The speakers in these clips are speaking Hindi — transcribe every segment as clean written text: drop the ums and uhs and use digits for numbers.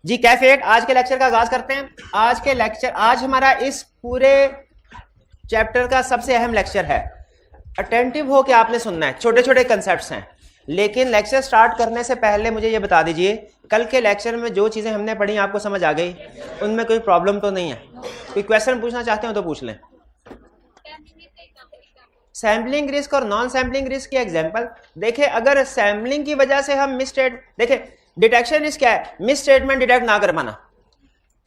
जी कैफेट, आज के लेक्चर का आगाज करते हैं। आज हमारा इस पूरे चैप्टर का सबसे अहम लेक्चर है। अटेंटिव हो के आपने सुनना है, छोटे छोटे कंसेप्ट्स हैं। लेकिन लेक्चर स्टार्ट करने से पहले मुझे ये बता दीजिए, कल के लेक्चर में जो चीज़ें हमने पढ़ी आपको समझ आ गई? उनमें कोई प्रॉब्लम तो नहीं है? कोई क्वेश्चन पूछना चाहते हो तो पूछ लें। सैम्पलिंग रिस्क और नॉन सैम्पलिंग रिस्क की एग्जांपल देखिए। अगर सैम्पलिंग की वजह से हम देखिए डिटेक्शन रिस्क क्या है? मिस स्टेटमेंट डिटेक्ट ना कर पाना।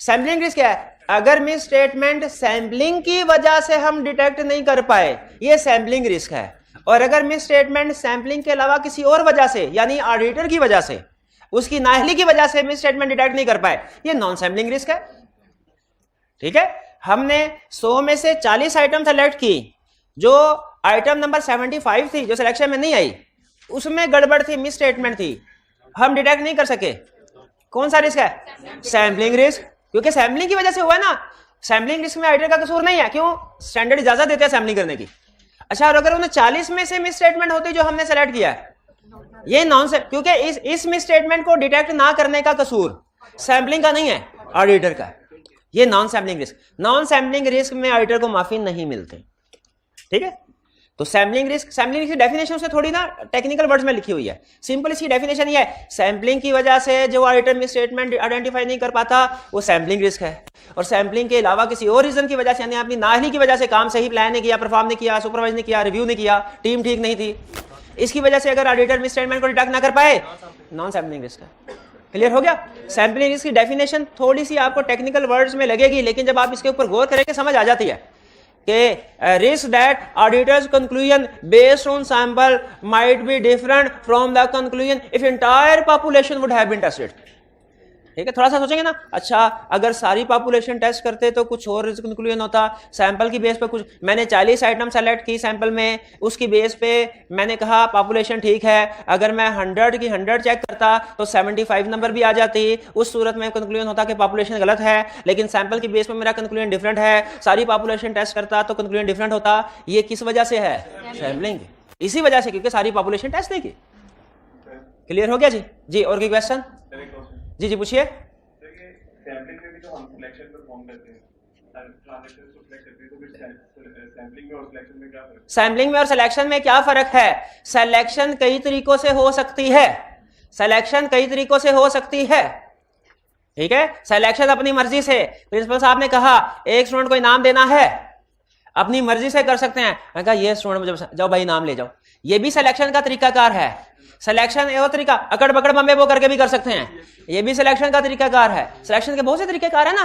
सैम्पलिंग रिस्क क्या है? अगर मिस स्टेटमेंट सैम्पलिंग की वजह से हम डिटेक्ट नहीं कर पाए, ये सैम्पलिंग रिस्क है। और अगर मिस स्टेटमेंट सैम्पलिंग के अलावा किसी और वजह से, यानी ऑडिटर की वजह से, उसकी नाअहली की वजह से मिस स्टेटमेंट डिटेक्ट नहीं कर पाए, ये नॉन सैम्पलिंग रिस्क है। ठीक है, हमने 100 में से 40 आइटम सेलेक्ट की। जो आइटम नंबर 75 थी, जो सिलेक्शन में नहीं आई, उसमें गड़बड़ थी, मिस स्टेटमेंट थी, हम डिटेक्ट नहीं कर सके। कौन सा रिस्क है? सैम्पलिंग रिस्क, क्योंकि सैम्पलिंग की वजह से हुआ है ना। सैम्पलिंग रिस्क में ऑडिटर का कसूर नहीं है। क्यों? स्टैंडर्ड इजाजत देते हैं सैम्पलिंग करने की। अच्छा, और अगर उन्हें 40 में से मिस स्टेटमेंट होती जो हमने सेलेक्ट किया है, ये नॉन, क्योंकि इस मिस स्टेटमेंट को डिटेक्ट ना करने का कसूर सैम्पलिंग का नहीं है, ऑडिटर का। ये non sampling risk. Non sampling risk में ऑडिटर को माफी नहीं मिलती। ठीक है, तो सैम्पलिंग रिस्क की डेफिनेशन से थोड़ी ना टेक्निकल वर्ड्स में लिखी हुई है। सिंपल इसकी डेफिनेशन ये है, सैम्पलिंग की वजह से जो ऑडिटर मिस स्टेटमेंट आइडेंटिफाई नहीं कर पाता, वो सैम्पलिंग रिस्क है। और सैम्पलिंग के अलावा किसी और रीजन की वजह से, यानी अपनी नाअहली की वजह से काम सही प्लान नहीं किया, परफॉर्म नहीं किया, सुपरवाइज नहीं किया, रिव्यू नहीं किया, टीम ठीक नहीं थी, इसकी वजह से अगर ऑडिटर मिस स्टेटमेंट को डिटेक्ट ना कर पाए, नॉन सैम्पलिंग रिस्क है। क्लियर हो गया? सैम्पलिंग रिस्क की डेफिनेशन थोड़ी सी आपको टेक्निकल वर्ड्स में लगेगी, लेकिन जब आप इसके ऊपर गौर करेंगे समझ आ जाती है कि risk that auditor's conclusion based on sample might be different from the conclusion if entire population would have been tested. ठीक है, थोड़ा सा सोचेंगे ना, अच्छा अगर सारी पॉपुलेशन टेस्ट करते तो कुछ और कंक्लूजन होता। सैंपल की बेस पे कुछ, मैंने 40 आइटम सेलेक्ट की सैंपल में, उसकी बेस पे मैंने कहा पॉपुलेशन ठीक है। अगर मैं 100 की 100 चेक करता तो 75 नंबर भी आ जाती। उस सूरत में कंक्लूजन होता कि पॉपुलेशन गलत है, लेकिन सैंपल की बेस पे मेरा कंक्लूजन डिफरेंट है। सारी पॉपुलेशन टेस्ट करता तो कंक्लूजन डिफरेंट होता। ये किस वजह से है? सैंपलिंग। इसी वजह से, क्योंकि सारी पॉपुलेशन टेस्ट नहीं की। क्लियर हो गया जी? जी, और कोई क्वेश्चन? जी जी पूछिए। सैम्पलिंग में भी तो हम सिलेक्शन परफॉर्म करते हैं, ट्रांजैक्शंस को सिलेक्ट करते हैं, तो फिर सैम्पलिंग में और सिलेक्शन में क्या फर्क है? सैम्पलिंग में और सिलेक्शन में क्या फर्क है? सिलेक्शन कई तरीकों से हो सकती है। सिलेक्शन कई तरीकों से हो सकती है। ठीक है, सिलेक्शन अपनी मर्जी से, प्रिंसिपल साहब ने कहा एक स्टूडेंट को इनाम देना है, अपनी मर्जी से कर सकते हैं। मैंने कहा ये स्टूडेंट मुझे, जाओ भाई इनाम ले जाओ। ये भी सिलेक्शन का तरीकाकार है। सिलेक्शन एवं तरीका अकड़ बकड़ बम्बे वो करके भी कर सकते हैं, ये भी सिलेक्शन का तरीकाकार है। सिलेक्शन के बहुत से तरीकेकार है ना।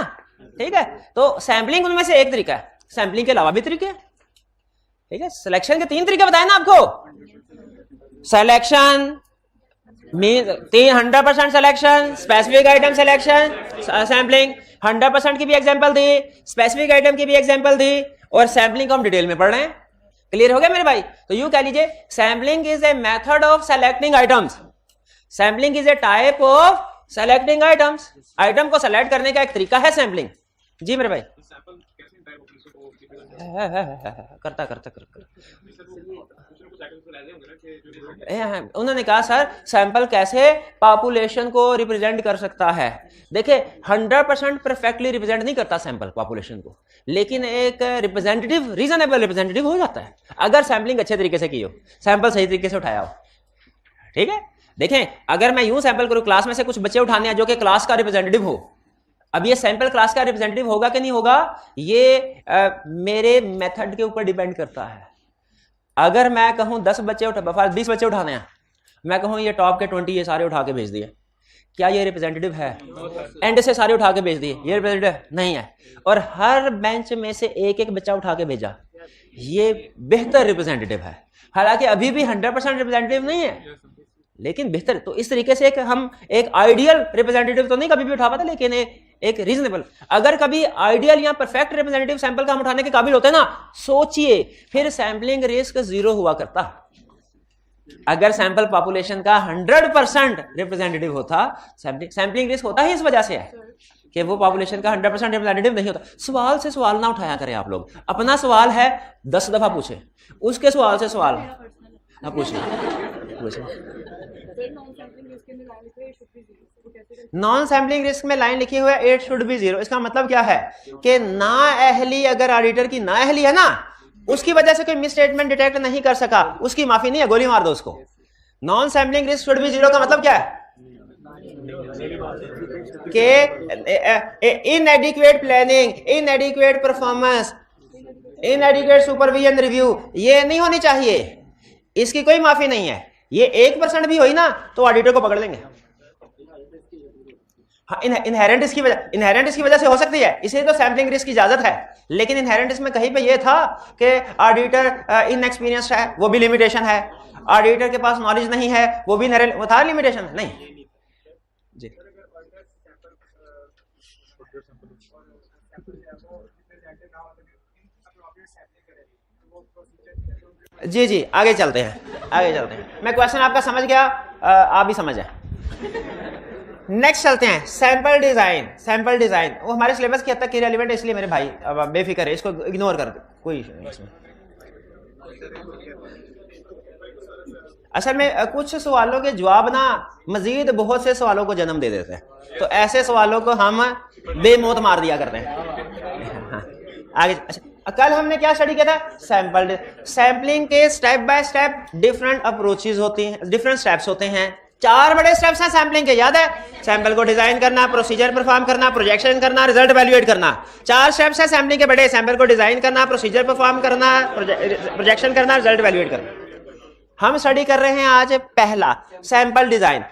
ठीक है, तो सैम्पलिंग उनमें से एक तरीका है, सैम्पलिंग के अलावा भी तरीके हैं। ठीक है, सिलेक्शन के 3 तरीके बताए ना आपको। Selection mean 100% selection, specific item selection, sampling. 100% की भी एग्जांपल दी, स्पेसिफिक आइटम की भी एग्जांपल दी, और सैम्पलिंग को हम डिटेल में पढ़ रहे हैं। क्लियर हो गया मेरे भाई? तो यूं कह लीजिए, sampling is a method of selecting items. Sampling is a type of selecting items. Item को सेलेक्ट करने का एक तरीका है सैम्पलिंग। जी मेरे भाई। करता उन्होंने कहा सर सैंपल कैसे पॉपुलेशन को रिप्रेजेंट कर सकता है? देखिए 100% परफेक्टली रिप्रेजेंट नहीं करता सैंपल पॉपुलेशन को, लेकिन एक रिप्रेजेंटेटिव, रीजनेबल रिप्रेजेंटेटिव हो जाता है अगर सैंपलिंग अच्छे तरीके से की हो, सैंपल सही तरीके से उठाया हो। ठीक है, देखें अगर मैं यूं सैंपल करूं, क्लास में से कुछ बच्चे उठाने हैं जो कि क्लास का रिप्रेजेंटेटिव हो, अब ये सैंपल क्लास का रिप्रेजेंटेटिव होगा कि नहीं होगा, ये मेरे मेथड के ऊपर डिपेंड करता है। अगर मैं कहूं 10 बच्चे 20 बच्चे उठाने हैं, मैं कहूं ये टॉप के 20 ये सारे उठा के भेज दिए, क्या ये रिप्रेजेंटेटिव है? एंड से सारे उठा के भेज दिए, ये रिप्रेजेंटेटिव नहीं है। और हर बेंच में से एक एक बच्चा उठा के भेजा, ये बेहतर रिप्रेजेंटेटिव है। हालांकि अभी भी 100% रिप्रेजेंटेटिव नहीं है, लेकिन बेहतर। तो इस तरीके से हम एक आइडियल रिप्रेजेंटेटिव तो नहीं कभी भी उठा पाते, लेकिन एक रीजनेबल, अगर कभी आइडियल या परफेक्ट रिप्रेजेंटेटिव सैंपल का हम उठाने के काबिल होते हैं ना, सोचिए फिर सैंपलिंग रिस्क 0 हुआ करता। अगर सैंपल पॉपुलेशन का 100% रिप्रेजेंटेटिव होता, सैंपलिंग रिस्क होता ही इस वजह से है कि वो पॉपुलेशन का 100% रिप्रेजेंटेटिव नहीं होता। सवाल से सवाल ना उठाया करें आप लोग, अपना सवाल है 10 दफा पूछे, उसके सवाल से सवाल ना पूछे। नॉन सैम्पलिंग रिस्क में लाइन लिखी हुई है 8 शुड बी 0। इसका मतलब क्या है कि नाअहली, अगर ऑडिटर की नाअहली है ना, उसकी वजह से कोई मिस स्टेटमेंट डिटेक्ट नहीं कर सका, उसकी माफी नहीं है, गोली मार दो उसको। Non sampling risk should be 0 का मतलब क्या है कि इनएडिक्वेट प्लानिंग, इनएडिक्वेट परफॉर्मेंस, इनएडिक्वेट सुपरविजन रिव्यू, ये नहीं होनी चाहिए, इसकी कोई माफी नहीं है। ये 1% भी हुई ना तो ऑडिटर को पकड़ लेंगे। हाँ, इनहेरेंट इसकी वजह से हो सकती है, इसलिए तो सैम्पलिंग रिस्क की इजाजत है। लेकिन इनहेरेंट इसमें कहीं पे ये था कि ऑडिटर इनएक्सपीरियंस्ड है, वो भी लिमिटेशन है। ऑडिटर के पास नॉलेज नहीं है, वो भी वो था लिमिटेशन नहीं जी। जी जी आगे चलते हैं, मैं क्वेश्चन आपका समझ गया, आप भी समझ जाए। नेक्स्ट चलते हैं सैंपल डिजाइन। वो हमारे सिलेबस की हद तक इरेलेवेंट है, इसलिए मेरे भाई अब आप बेफिक्र है, इसको इग्नोर कर दो, कोई इशू नहीं इसमें। असल में कुछ सवालों के जवाब ना मजीद बहुत से सवालों को जन्म दे देते हैं, तो ऐसे सवालों को हम बेमौत मार दिया करते हैं। आगे अच्छा, कल हमने क्या स्टडी किया था? सैंपलिंग के step by step different approaches होती हैं, डिफरेंट स्टेप्स होते हैं। 4 बड़े स्टेप्स हैं सैंपलिंग के, याद है? सैंपल को डिजाइन करना, प्रोसीजर परफॉर्म करना, प्रोजेक्शन करना, रिजल्ट इवैल्यूएट करना। 4 स्टेप्स हैं सैंपलिंग के बड़े, सैंपल को डिजाइन करना, प्रोसीजर परफॉर्म करना, प्रोजेक्शन करना, रिजल्ट इवैल्यूएट करना। हम स्टडी कर रहे हैं आज पहला सैंपल डिजाइन।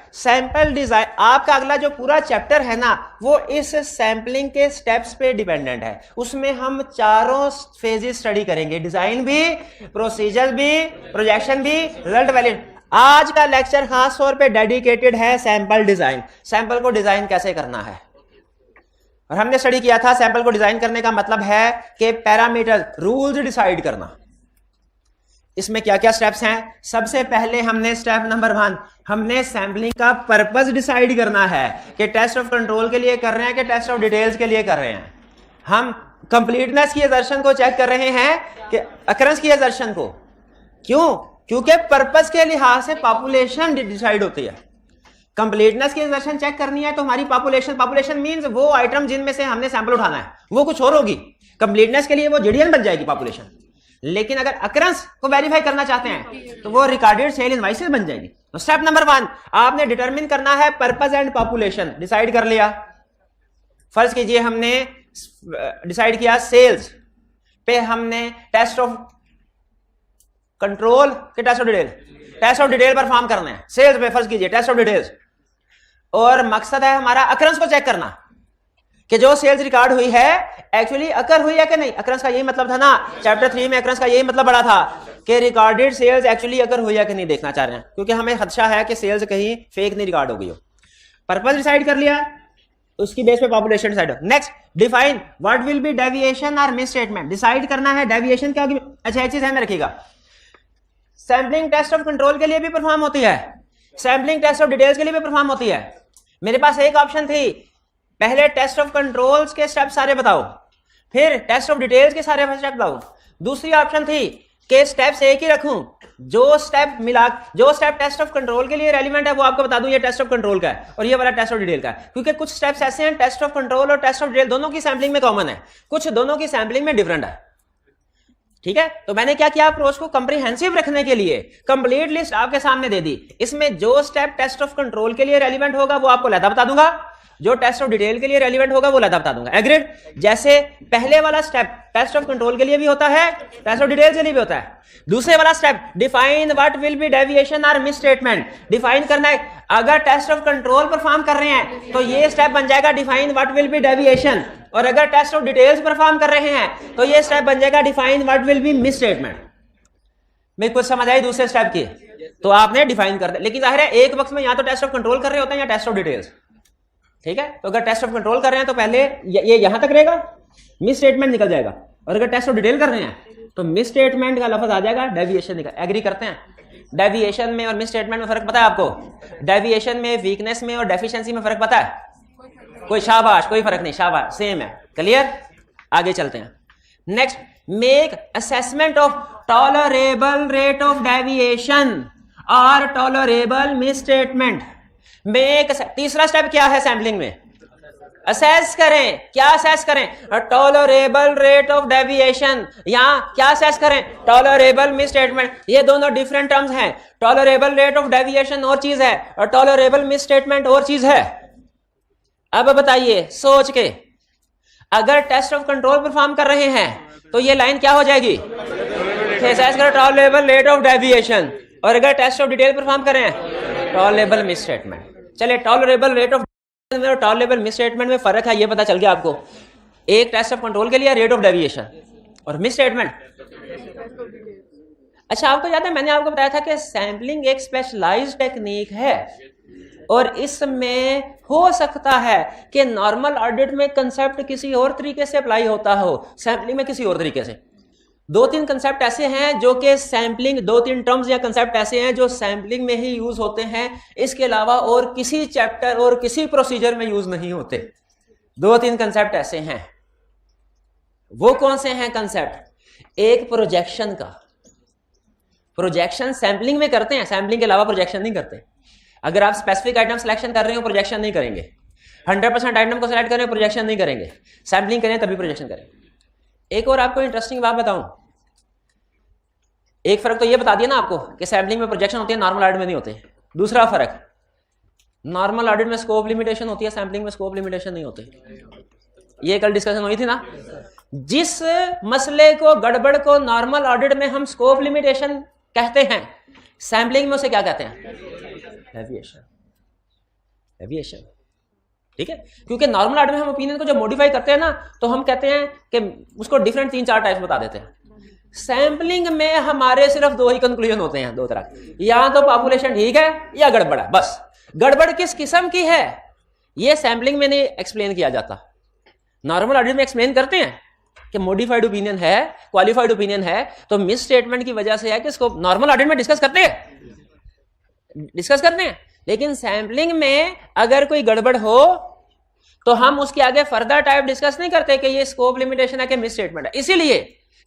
आपका अगला जो पूरा चैप्टर है ना, वो इस सैंपलिंग के स्टेप्स पे डिपेंडेंट है। उसमें हम 4 फेजेस स्टडी करेंगे, डिजाइन भी, प्रोसीजर भी, प्रोजेक्शन भी, रिजल्ट इवैल्यूएट। आज का लेक्चर खास तौर पे डेडिकेटेड है सैंपल डिजाइन, सैंपल को डिजाइन कैसे करना है। और हमने स्टडी किया था सैंपल को डिजाइन करने का मतलब है कि पैरामीटर, रूल्स डिसाइड करना। इसमें क्या क्या स्टेप्स हैं? सबसे पहले हमने स्टेप नंबर 1, हमने सैंपलिंग का पर्पस डिसाइड करना है कि टेस्ट ऑफ कंट्रोल के लिए कर रहे हैं कि टेस्ट ऑफ डिटेल्स के लिए कर रहे हैं। हम कंप्लीटनेस की असर्शन को चेक कर रहे हैं कि अकरेंस की असर्शन को। क्यों? क्योंकि पर्पस के लिहाज से पॉपुलेशन डिसाइड होती है। कंप्लीटनेस की असर्शन चेक करनी है तो हमारी पॉपुलेशन मींस वो आइटम जिनमें से हमने सैंपल उठाना है, वो कुछ और होगी। कंप्लीटनेस के लिए वो जीडीएन बन जाएगी पॉपुलेशन। लेकिन अगर अकरेंस को वेरीफाई करना चाहते हैं तो वो रिकॉर्डेड सेल इनवॉइसेस बन जाएगी। तो स्टेप नंबर 1 आपने डिटरमिन करना है पर्पस एंड पॉपुलेशन। डिसाइड कर लिया। फर्ज कीजिए हमने डिसाइड किया सेल्स पे हमने टेस्ट ऑफ कंट्रोल के टेस्ट ऑफ डिटेल परफॉर्म करना है। सेल्स पे फर्ज कीजिए टेस्ट ऑफ डिटेल्स, और मकसद है हमारा अकरेंस को चेक करना कि जो सेल्स रिकॉर्ड हुई है एक्चुअली अकर हुई है कि नहीं। अकरेंस का यही मतलब था ना, चैप्टर 3 में अकरेंस का यही मतलब बड़ा था कि रिकॉर्डेड सेल्स एक्चुअली अकर हुई है कि नहीं देखना चाह रहे हैं, क्योंकि हमें खदशा है कि सेल्स कहीं फेक नहीं रिकॉर्ड हो गई हो। पर्पस डिसाइड कर लिया, उसकी बेस पे पॉपुलेशन डिसाइड हो। Next define what will be deviation और मिस स्टेटमेंट। डिसाइड करना है डेविएशन क्या होगी। अच्छा एक चीज ध्यान में रखिएगा, सैंपलिंग टेस्ट ऑफ कंट्रोल के लिए भी परफॉर्म होती है, सैंपलिंग टेस्ट ऑफ डिटेल्स के लिए भी परफॉर्म होती है। मेरे पास एक ऑप्शन थी, पहले टेस्ट ऑफ कंट्रोल्स के स्टेप सारे बताओ, फिर टेस्ट ऑफ डिटेल्स के सारे स्टेप बताओ। दूसरी ऑप्शन थी कि स्टेप्स एक ही रखूं, जो स्टेप टेस्ट ऑफ कंट्रोल के लिए रेलिवेंट है वो आपको बता दूं ये टेस्ट ऑफ कंट्रोल का है और ये वाला टेस्ट ऑफ डिटेल का है। क्योंकि कुछ स्टेप्स ऐसे हैं टेस्ट ऑफ कंट्रोल और टेस्ट ऑफ डिटेल दोनों की सैंपलिंग में कॉमन है, कुछ दोनों की सैंपलिंग में डिफरेंट है। ठीक है, तो मैंने क्या किया, अप्रोच को कंप्रीहेंसिव रखने के लिए कंप्लीट लिस्ट आपके सामने दे दी। इसमें जो स्टेप टेस्ट ऑफ कंट्रोल के लिए रेलिवेंट होगा वो आपको लहदा बता दूंगा, जो टेस्ट ऑफ डिटेल के लिए रेलिवेंट होगा वो लहदा बता दूंगा। एग्रीड? जैसे पहले वाला स्टेप टेस्ट ऑफ कंट्रोल के लिए भी होता है, टेस्ट ऑफ डिटेल के लिए भी होता है। दूसरे वाला step define what will be deviation और मिस स्टेटमेंट। डिफाइन करना है, अगर टेस्ट ऑफ कंट्रोल परफॉर्म कर रहे हैं तो ये स्टेप बन जाएगा define what will be deviation, और अगर टेस्ट ऑफ डिटेल्स परफॉर्म कर रहे हैं तो ये स्टेप बन जाएगा define what will be miss statement. मेरे कुछ समझ आई दूसरे स्टेप की? तो आपने डिफाइन कर दिया, लेकिन जाहिर है एक वक्त में या तो टेस्ट ऑफ कंट्रोल कर रहे होते हैं या टेस्ट ऑफ डिटेल्स। ठीक है, तो अगर टेस्ट ऑफ कंट्रोल कर रहे हैं तो पहले ये यहां तक रहेगा, मिस स्टेटमेंट निकल जाएगा, और अगर टेस्ट ऑफ डिटेल कर रहे हैं तो मिस स्टेटमेंट का लफ्ज आ जाएगा, डेविएशन निकल। एग्री करते हैं? डेविएशन में और मिस स्टेटमेंट में फर्क पता है आपको? डेविएशन में, वीकनेस में और डेफिशिएंसी में फर्क पता है? कोई शाबाश, कोई फर्क नहीं, शाबाश, सेम है। क्लियर? आगे चलते हैं। Next, make assessment of tolerable rate of deviation और टॉलरेबल मिसस्टेटमेंट। मेक तीसरा स्टेप क्या है सैम्पलिंग में? असेस करें। क्या असेस करें? Tolerable rate of deviation. यहां क्या असेस करें? Tolerable misstatement. ये दोनों डिफरेंट टर्म्स हैं। टॉलरेबल रेट ऑफ डेविएशन और चीज है और टॉलरेबल मिसस्टेटमेंट और चीज है। अब बताइए सोच के, अगर टेस्ट ऑफ कंट्रोल परफॉर्म कर रहे हैं तो ये लाइन क्या हो जाएगी? असेस करो टॉलरेबल रेट ऑफ डेविएशन, और अगर टेस्ट ऑफ डिटेल परफॉर्म कर रहे हैं टॉलरेबल मिसस्टेटमेंट। चलिए टॉलरेबल रेट ऑफ में और टॉलरेबल मिसस्टेटमेंट में फर्क है, ये पता चल गया आपको। एक टेस्ट ऑफ कंट्रोल के लिए रेट ऑफ डेविएशन और मिसस्टेटमेंट। अच्छा, आपको याद है मैंने आपको बताया था कि सैम्पलिंग एक स्पेशलाइज्ड टेक्निक है और इसमें हो सकता है कि नॉर्मल ऑडिट में कंसेप्ट किसी और तरीके से अप्लाई होता हो, सैम्पलिंग में किसी और तरीके से। दो तीन कंसेप्ट ऐसे हैं जो कि सैम्पलिंग, दो तीन टर्म्स या कंसेप्ट ऐसे हैं जो सैम्पलिंग में ही यूज होते हैं, इसके अलावा और किसी चैप्टर और किसी प्रोसीजर में यूज नहीं होते। दो तीन कंसेप्ट ऐसे हैं। वो कौन से हैं कंसेप्ट? एक प्रोजेक्शन का। प्रोजेक्शन सैम्पलिंग में करते हैं, सैम्पलिंग के अलावा प्रोजेक्शन नहीं करते। अगर आप स्पेसिफिक आइटम सिलेक्शन कर रहे हो प्रोजेक्शन नहीं करेंगे। 100% आइटम को सिलेक्ट करें प्रोजेक्शन नहीं करेंगे। सैम्पलिंग करें तभी प्रोजेक्शन करें। एक और आपको इंटरेस्टिंग बात बताऊं, एक फर्क तो ये बता दिया ना आपको कि सैम्पलिंग में प्रोजेक्शन होती है, नॉर्मल ऑडिट में नहीं होते। दूसरा फर्क, नॉर्मल ऑडिट में स्कोप लिमिटेशन होती है, सैम्पलिंग में स्कोप लिमिटेशन नहीं होती। ये कल डिस्कशन हुई थी ना। जिस मसले को, गड़बड़ को नॉर्मल ऑडिट में हम स्कोप लिमिटेशन कहते हैं, सैम्पलिंग में उसे क्या कहते हैं? डेविएशन। डेविएशन, ठीक है। क्योंकि नॉर्मल ऑडिट में हम ओपिनियन को जब मॉडिफाई करते हैं ना तो हम कहते हैं कि उसको डिफरेंट 3-4 टाइप्स बता देते हैं। सैम्पलिंग में हमारे सिर्फ दो ही कंक्लूजन होते हैं, दो तरह। या तो पॉपुलेशन ठीक है या गड़बड़ है, बस। गड़बड़ किस किस्म की है ये सैम्पलिंग में नहीं एक्सप्लेन किया जाता। नॉर्मल ऑडिट में एक्सप्लेन करते हैं कि मॉडिफाइड ओपिनियन है, क्वालिफाइड ओपिनियन है, तो मिस स्टेटमेंट की वजह से है कि इसको नॉर्मल ऑडिट में डिस्कस करते हैं। लेकिन सैम्पलिंग में अगर कोई गड़बड़ हो तो हम उसके आगे फर्दर टाइप डिस्कस नहीं करते कि ये स्कोप लिमिटेशन है कि मिस स्टेटमेंट है। इसीलिए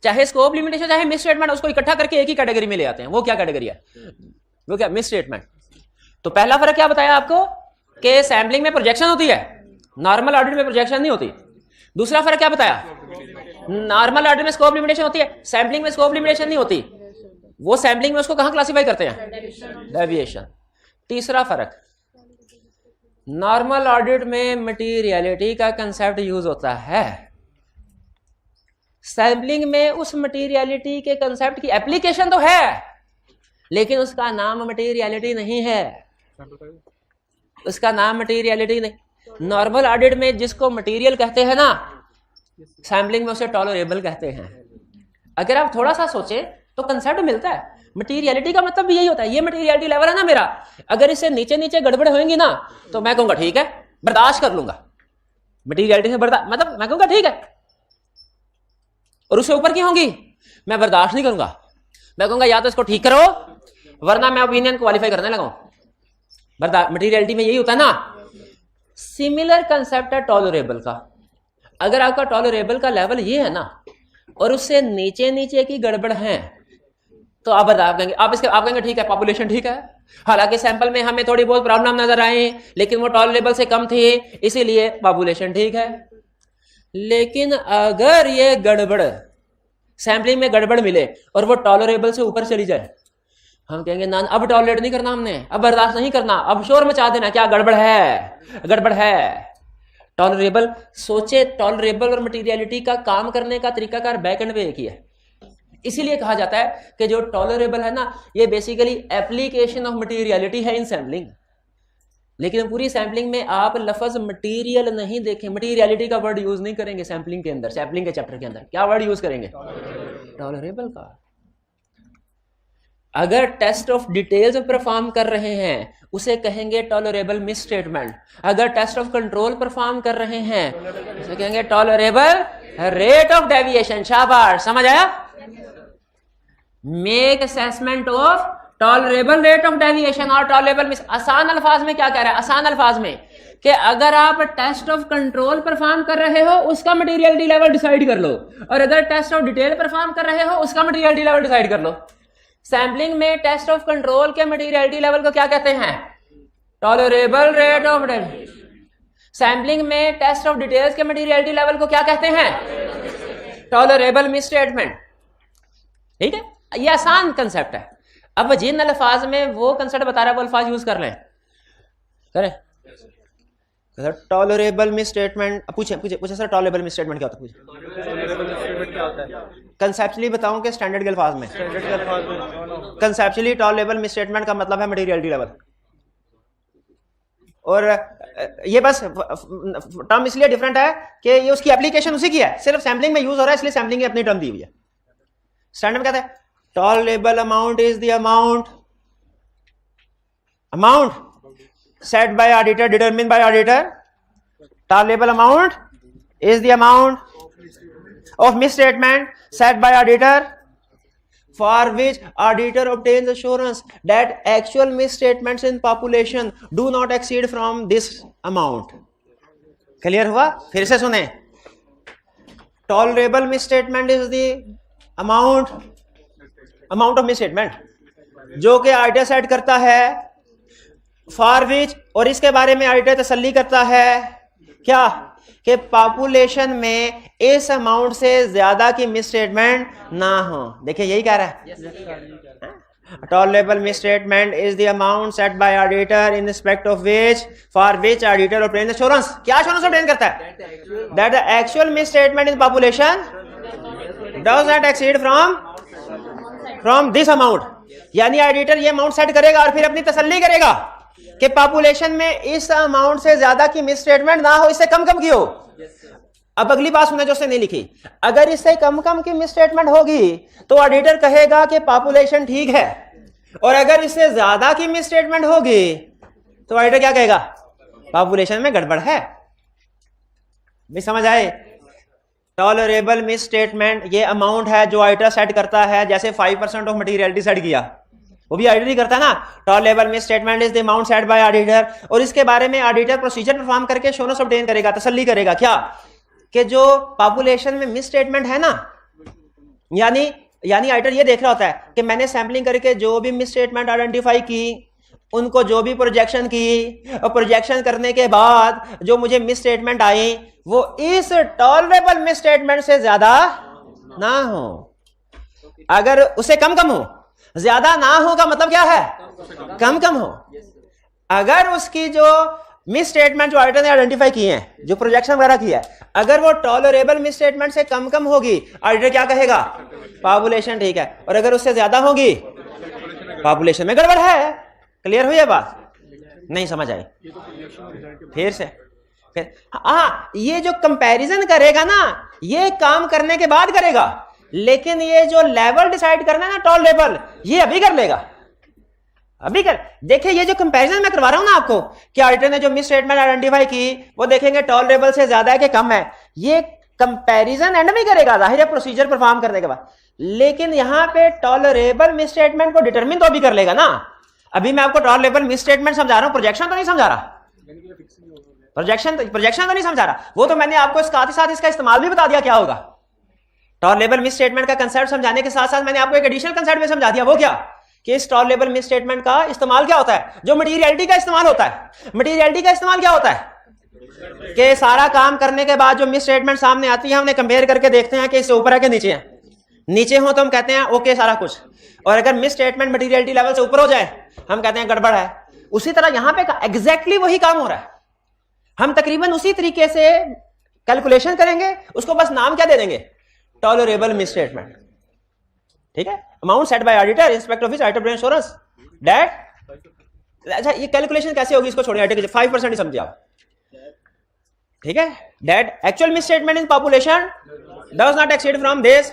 चाहे स्कोप लिमिटेशन चाहे मिस स्टेटमेंट, उसको इकट्ठा करके एक ही कैटेगरी में ले आते हैं। वो क्या कैटेगरी है? वो क्या? Miss statement. तो पहला फर्क क्या बताया आपको कि सैम्पलिंग में प्रोजेक्शन होती है, नॉर्मल ऑडिट में प्रोजेक्शन नहीं होती। दूसरा फर्क क्या बताया? नॉर्मल ऑडिट में स्कोप लिमिटेशन होती है, सैम्पलिंग में स्कोप लिमिटेशन नहीं होती। वो सैम्पलिंग में उसको कहां क्लासिफाई करते हैं? डेविएशन। तीसरा फर्क, नॉर्मल ऑडिट में मटीरियलिटी का कंसेप्ट यूज होता है, सैम्पलिंग में उस मटीरियलिटी के कंसेप्ट की एप्लीकेशन तो है लेकिन उसका नाम मटीरियलिटी नहीं है। उसका नाम मटीरियलिटी नहीं। नॉर्मल ऑडिट में जिसको मटीरियल कहते हैं ना, सैम्पलिंग में उसे टॉलरेबल कहते हैं। अगर आप थोड़ा सा सोचें तो कंसेप्ट मिलता है। मटीरियलिटी का मतलब भी यही होता है, ये मटीरियलिटी लेवल है ना मेरा, अगर इससे नीचे नीचे गड़बड़ होंगी ना तो मैं कहूंगा ठीक है, बर्दाश्त कर लूंगा। मटीरियलिटी से बर्दाश्त मतलब मैं कहूंगा ठीक है, और उससे ऊपर की होंगी मैं बर्दाश्त नहीं करूंगा। मैं कहूंगा या तो इसको ठीक करो वरना मैं ओपिनियन क्वालिफाई करने लगाऊं। मटीरियलिटी में यही होता है ना। सिमिलर कंसेप्ट है टॉलरेबल का। अगर आपका टॉलरेबल का लेवल ये है ना और उससे नीचे नीचे की गड़बड़ है तो आप बर्दाश्त करेंगे। आप कहेंगे ठीक है, पॉपुलेशन ठीक है, हालांकि सैंपल में हमें थोड़ी बहुत प्रॉब्लम नजर आए लेकिन वो टॉलरेबल से कम थी इसीलिए पॉपुलेशन ठीक है। लेकिन अगर ये गड़बड़ सैंपलिंग में गड़बड़ मिले और वो टॉलरेबल से ऊपर चली जाए, हम कहेंगे ना अब टॉलरेट नहीं करना हमने, अब बर्दाश्त नहीं करना, अब शोर मचा देना, क्या गड़बड़ है, गड़बड़ है। टॉलरेबल सोचे, टॉलरेबल और मटीरियलिटी का काम करने का तरीकाकार बैक एंड पे एक ही है। इसीलिए कहा जाता है कि जो टॉलरेबल है ना ये बेसिकली एप्लीकेशन ऑफ मटीरियलिटी है इन सैम्पलिंग। लेकिन पूरी सैम्पलिंग में आप लफ्ज मटीरियल नहीं देखें, मटीरियलिटी का वर्ड यूज नहीं करेंगे सैम्पलिंग के अंदर। सैम्पलिंग के चैप्टर के अंदर क्या वर्ड यूज करेंगे? टॉलरेबल का। अगर टेस्ट ऑफ डिटेल्स परफॉर्म कर रहे हैं उसे कहेंगे टॉलरेबल मिस स्टेटमेंट। अगर टेस्ट ऑफ कंट्रोल परफॉर्म कर रहे हैं उसे कहेंगे टॉलरेबल रेट ऑफ डेविएशन। शाबाश, समझ आया? Make assessment of tolerable rate of deviation और टॉलरेबल मिस। आसान अल्फाज में क्या कह रहा है? आसान अल्फाज में कि अगर आप टेस्ट ऑफ कंट्रोल परफॉर्म कर रहे हो उसका मटीरियलिटी लेवल डिसाइड कर लो, और अगर टेस्ट ऑफ डिटेल परफॉर्म कर रहे हो उसका मटीरियलिटी लेवल डिसाइड कर लो। सैम्पलिंग में टेस्ट ऑफ कंट्रोल के मटेरियलिटी लेवल को क्या कहते हैं? Tolerable rate of deviation. Sampling में टेस्ट ऑफ डिटेल्स के मटेरियलिटी लेवल को क्या कहते हैं? Tolerable misstatement. ठीक है, ये आसान कंसेप्ट है। अब जिन अल्फाज में वो कंसेप्ट बता रहा है वो अल्फाज यूज कर लें, करें। टॉलरेबल मिसस्टेटमेंट पूछे सर, टॉलरेबल मिसस्टेटमेंट क्या होता है? कंसेप्चुअली बताऊं कि स्टैंडर्ड के अल्फाज में? कंसेप्चुअली टॉलरेबल मिसस्टेटमेंट का मतलब है मटेरियलिटी लेवल। और ये बस टर्म इसलिए डिफरेंट है कि ये उसकी एप्लीकेशन उसी की है, सिर्फ सैम्पलिंग में यूज हो रहा है, इसलिए सैम्पलिंग की अपनी टर्म दी हुई है। स्टैंडर्ड में कहते हैं tolerable amount is the amount set by auditor, determined by auditor. Tolerable amount is the amount of misstatement set by auditor for which auditor obtains assurance that actual misstatements in population do not exceed from this amount. Clear हुआ? फिर से सुने। Tolerable misstatement is the amount of misstatement जो कि auditor सेट करता है फॉर विच, और इसके बारे में ऑडिटर तसल्ली करता है क्या कि पॉपुलेशन में इस अमाउंट से ज्यादा की मिसस्टेटमेंट ना हो। देखिए यही कह रहा है। Tolerable misstatement is the amount set bye auditor in respect of which for which auditor obtains assurance. क्या एश्योरेंस ऑब्टेन करता है? That the actual misstatement in population does not exceed from this amount. यानी ऑडिटर ये अमाउंट सेट करेगा और फिर अपनी तसल्ली करेगा कि पॉपुलेशन में इस अमाउंट से ज्यादा की मिसस्टेटमेंट ना हो, इससे कम की हो। अब अगली बात सुना जो उसने नहीं लिखी। अगर इससे कम की मिसस्टेटमेंट होगी तो ऑडिटर कहेगा कि पॉपुलेशन ठीक है, और अगर इससे ज्यादा की मिसस्टेटमेंट होगी तो ऑडिटर क्या कहेगा? पॉपुलेशन में गड़बड़ है। भी समझ आए? टॉलरेबल मिसस्टेटमेंट ये अमाउंट है जो ऑडिटर सेट करता है, जैसे 5% ऑफ मटेरियलिटी सेट किया, वो भी ऑडिटर ही करता है ना। Tolerable misstatement is the amount set bye auditor, और इसके बारे में ऑडिटर प्रोसीजर परफॉर्म करके एश्योरेंस ऑब्टेन करेगा, तसल्ली करेगा क्या कि जो पॉपुलेशन में मिसस्टेटमेंट है ना, यानी ऑडिटर ये देख रहा होता है कि मैंने सैंपलिंग करके जो भी मिसस्टेटमेंट आइडेंटिफाई की, उनको जो भी प्रोजेक्शन की, और प्रोजेक्शन करने के बाद जो मुझे मिसस्टेटमेंट आई वो इस टॉलरेबल मिसस्टेटमेंट से ज्यादा ना हो। अगर उससे कम हो, ज्यादा ना हो का मतलब क्या है? कम हो। अगर उसकी जो मिसस्टेटमेंट जो ऑडिटर ने आइडेंटिफाई किए हैं, जो प्रोजेक्शन वगैरह किया है, अगर वो टॉलरेबल मिसस्टेटमेंट से कम होगी, ऑडिटर क्या कहेगा? पॉपुलेशन ठीक है। और अगर उससे ज्यादा होगी, पॉपुलेशन में गड़बड़ है। क्लियर हुई है बात? नहीं समझ आई? फिर से हाँ, ये जो कंपैरिजन करेगा ना, ये काम करने के बाद करेगा, लेकिन ये जो लेवल डिसाइड करना है ना टॉलरेबल, ये अभी कर लेगा। अभी कर देखिए, ये जो कंपैरिजन मैं करवा रहा हूं ना आपको कि ऑडिटर ने जो मिसस्टेटमेंट आइडेंटिफाई की वो देखेंगे टॉलरेबल से ज्यादा है कि कम है, ये कंपैरिजन एंड में करेगा, जाहिर है प्रोसीजर परफॉर्म करने के बाद। लेकिन यहां पे टॉलरेबल मिसस्टेटमेंट को डिटरमिन तो अभी कर लेगा ना। अभी मैं आपको टॉलरेबल मिसस्टेटमेंट समझा रहा हूं, प्रोजेक्शन तो नहीं समझा रहा। प्रोजेक्शन तो नहीं समझा रहा, वो तो मैंने आपको साथ ही साथ इसका इस्तेमाल भी बता दिया क्या होगा। टॉलरेबल मिसस्टेटमेंट का कंसेप्ट समझाने के साथ साथ मैंने आपको एक एडिशनल कंसेप्ट भी समझा दिया। वो क्या कि इस टॉलरेबल मिसस्टेटमेंट का इस्तेमाल क्या होता है? जो मटेरियलिटी का इस्तेमाल होता है। मटेरियलिटी का इस्तेमाल क्या होता है कि सारा काम करने के बाद जो मिसस्टेटमेंट सामने आती है, हमने कंपेयर करके देखते हैं कि इससे ऊपर है कि नीचे है। नीचे हो तो हम कहते हैं ओके सारा कुछ, और अगर मिसस्टेटमेंट मटेरियलिटी लेवल से ऊपर हो जाए हम कहते हैं गड़बड़ है। उसी तरह यहां पे एग्जैक्टली वही काम हो रहा है। हम तकरीबन उसी तरीके से कैलकुलेशन करेंगे, उसको बस नाम क्या दे देंगे? Tolerable misstatement. ठीक है, amount set bye auditor inspect of auditor assurance that. अच्छा, ये कैलकुलेशन कैसे होगी इसको छोड़िए, ऑडिटर 5% ही समझे आप। ठीक है, that actual misstatement in population does not exceed from this.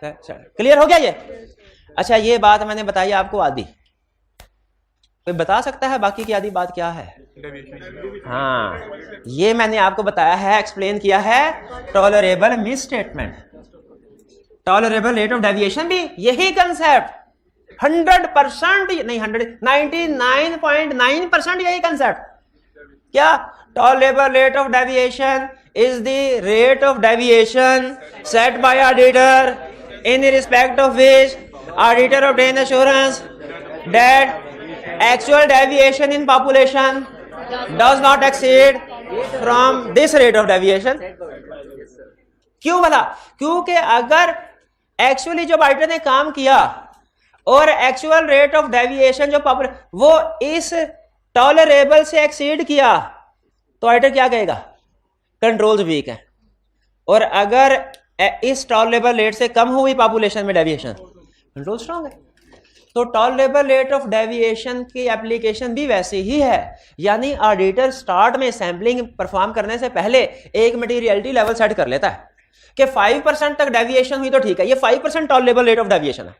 Clear हो गया ये? अच्छा, ये बात मैंने बताई आपको आधी, कोई बता सकता है बाकी की आधी बात क्या है? हाँ, ये मैंने आपको बताया है, एक्सप्लेन किया है tolerable misstatement. Tolerable rate of deviation भी यही कंसेप्ट, 100% नहीं 99.9% यही कंसेप्ट। क्या? Tolerable rate of deviation is the rate of deviation set bye auditor in respect of which auditor obtain assurance that actual deviation in population does not exceed from this rate of deviation. क्यों भला? क्योंकि अगर एक्चुअली जो ऑडिटर ने काम किया और एक्चुअल रेट ऑफ डेविएशन जो वो इस टॉलरेबल से एक्सीड किया तो ऑडिटर क्या कहेगा? कंट्रोल्स वीक है। और अगर इस टॉलरेबल रेट से कम हुई पॉपुलेशन में डेविएशन, कंट्रोल स्ट्रांग है। तो टॉलरेबल रेट ऑफ डेविएशन की एप्लीकेशन भी वैसी ही है, यानी ऑडिटर स्टार्ट में सैंपलिंग परफॉर्म करने से पहले एक मटेरियलिटी लेवल सेट कर लेता है कि 5% तक डेविएशन हुई तो ठीक है, ये 5% टॉलरेबल रेट ऑफ डेविएशन है।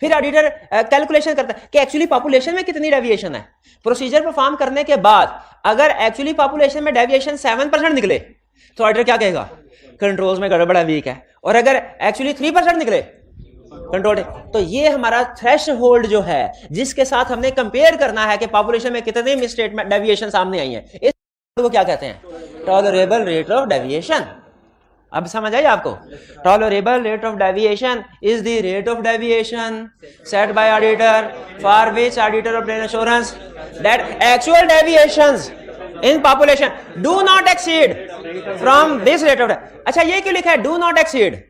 फिर ऑडिटर कैलकुलेशन करता है कि एक्चुअली पॉपुलेशन में कितनी डेविएशन है। प्रोसीजर परफॉर्म करने के बाद अगर एक्चुअली पॉपुलेशन में डेविएशन 7% निकले तो ऑडिटर क्या कहेगा? कंट्रोल्स में गड़बड़ वीक है। और अगर एक्चुअली 3% निकले कंट्रोल, तो ये हमारा थ्रेशहोल्ड जो है जिसके साथ हमने कंपेयर करना है कि पॉपुलेशन में कितने मिसस्टेटमेंट डेविएशन सामने आई है, इस को क्या कहते हैं? Tolerable rate of deviation. अब समझ आई आपको? Tolerable rate of deviation is the rate of deviation set bye auditor for which auditor obtain assurance that actual deviations in population do not exceed from this rate of. अच्छा, ये क्यों लिखा है do not exceed?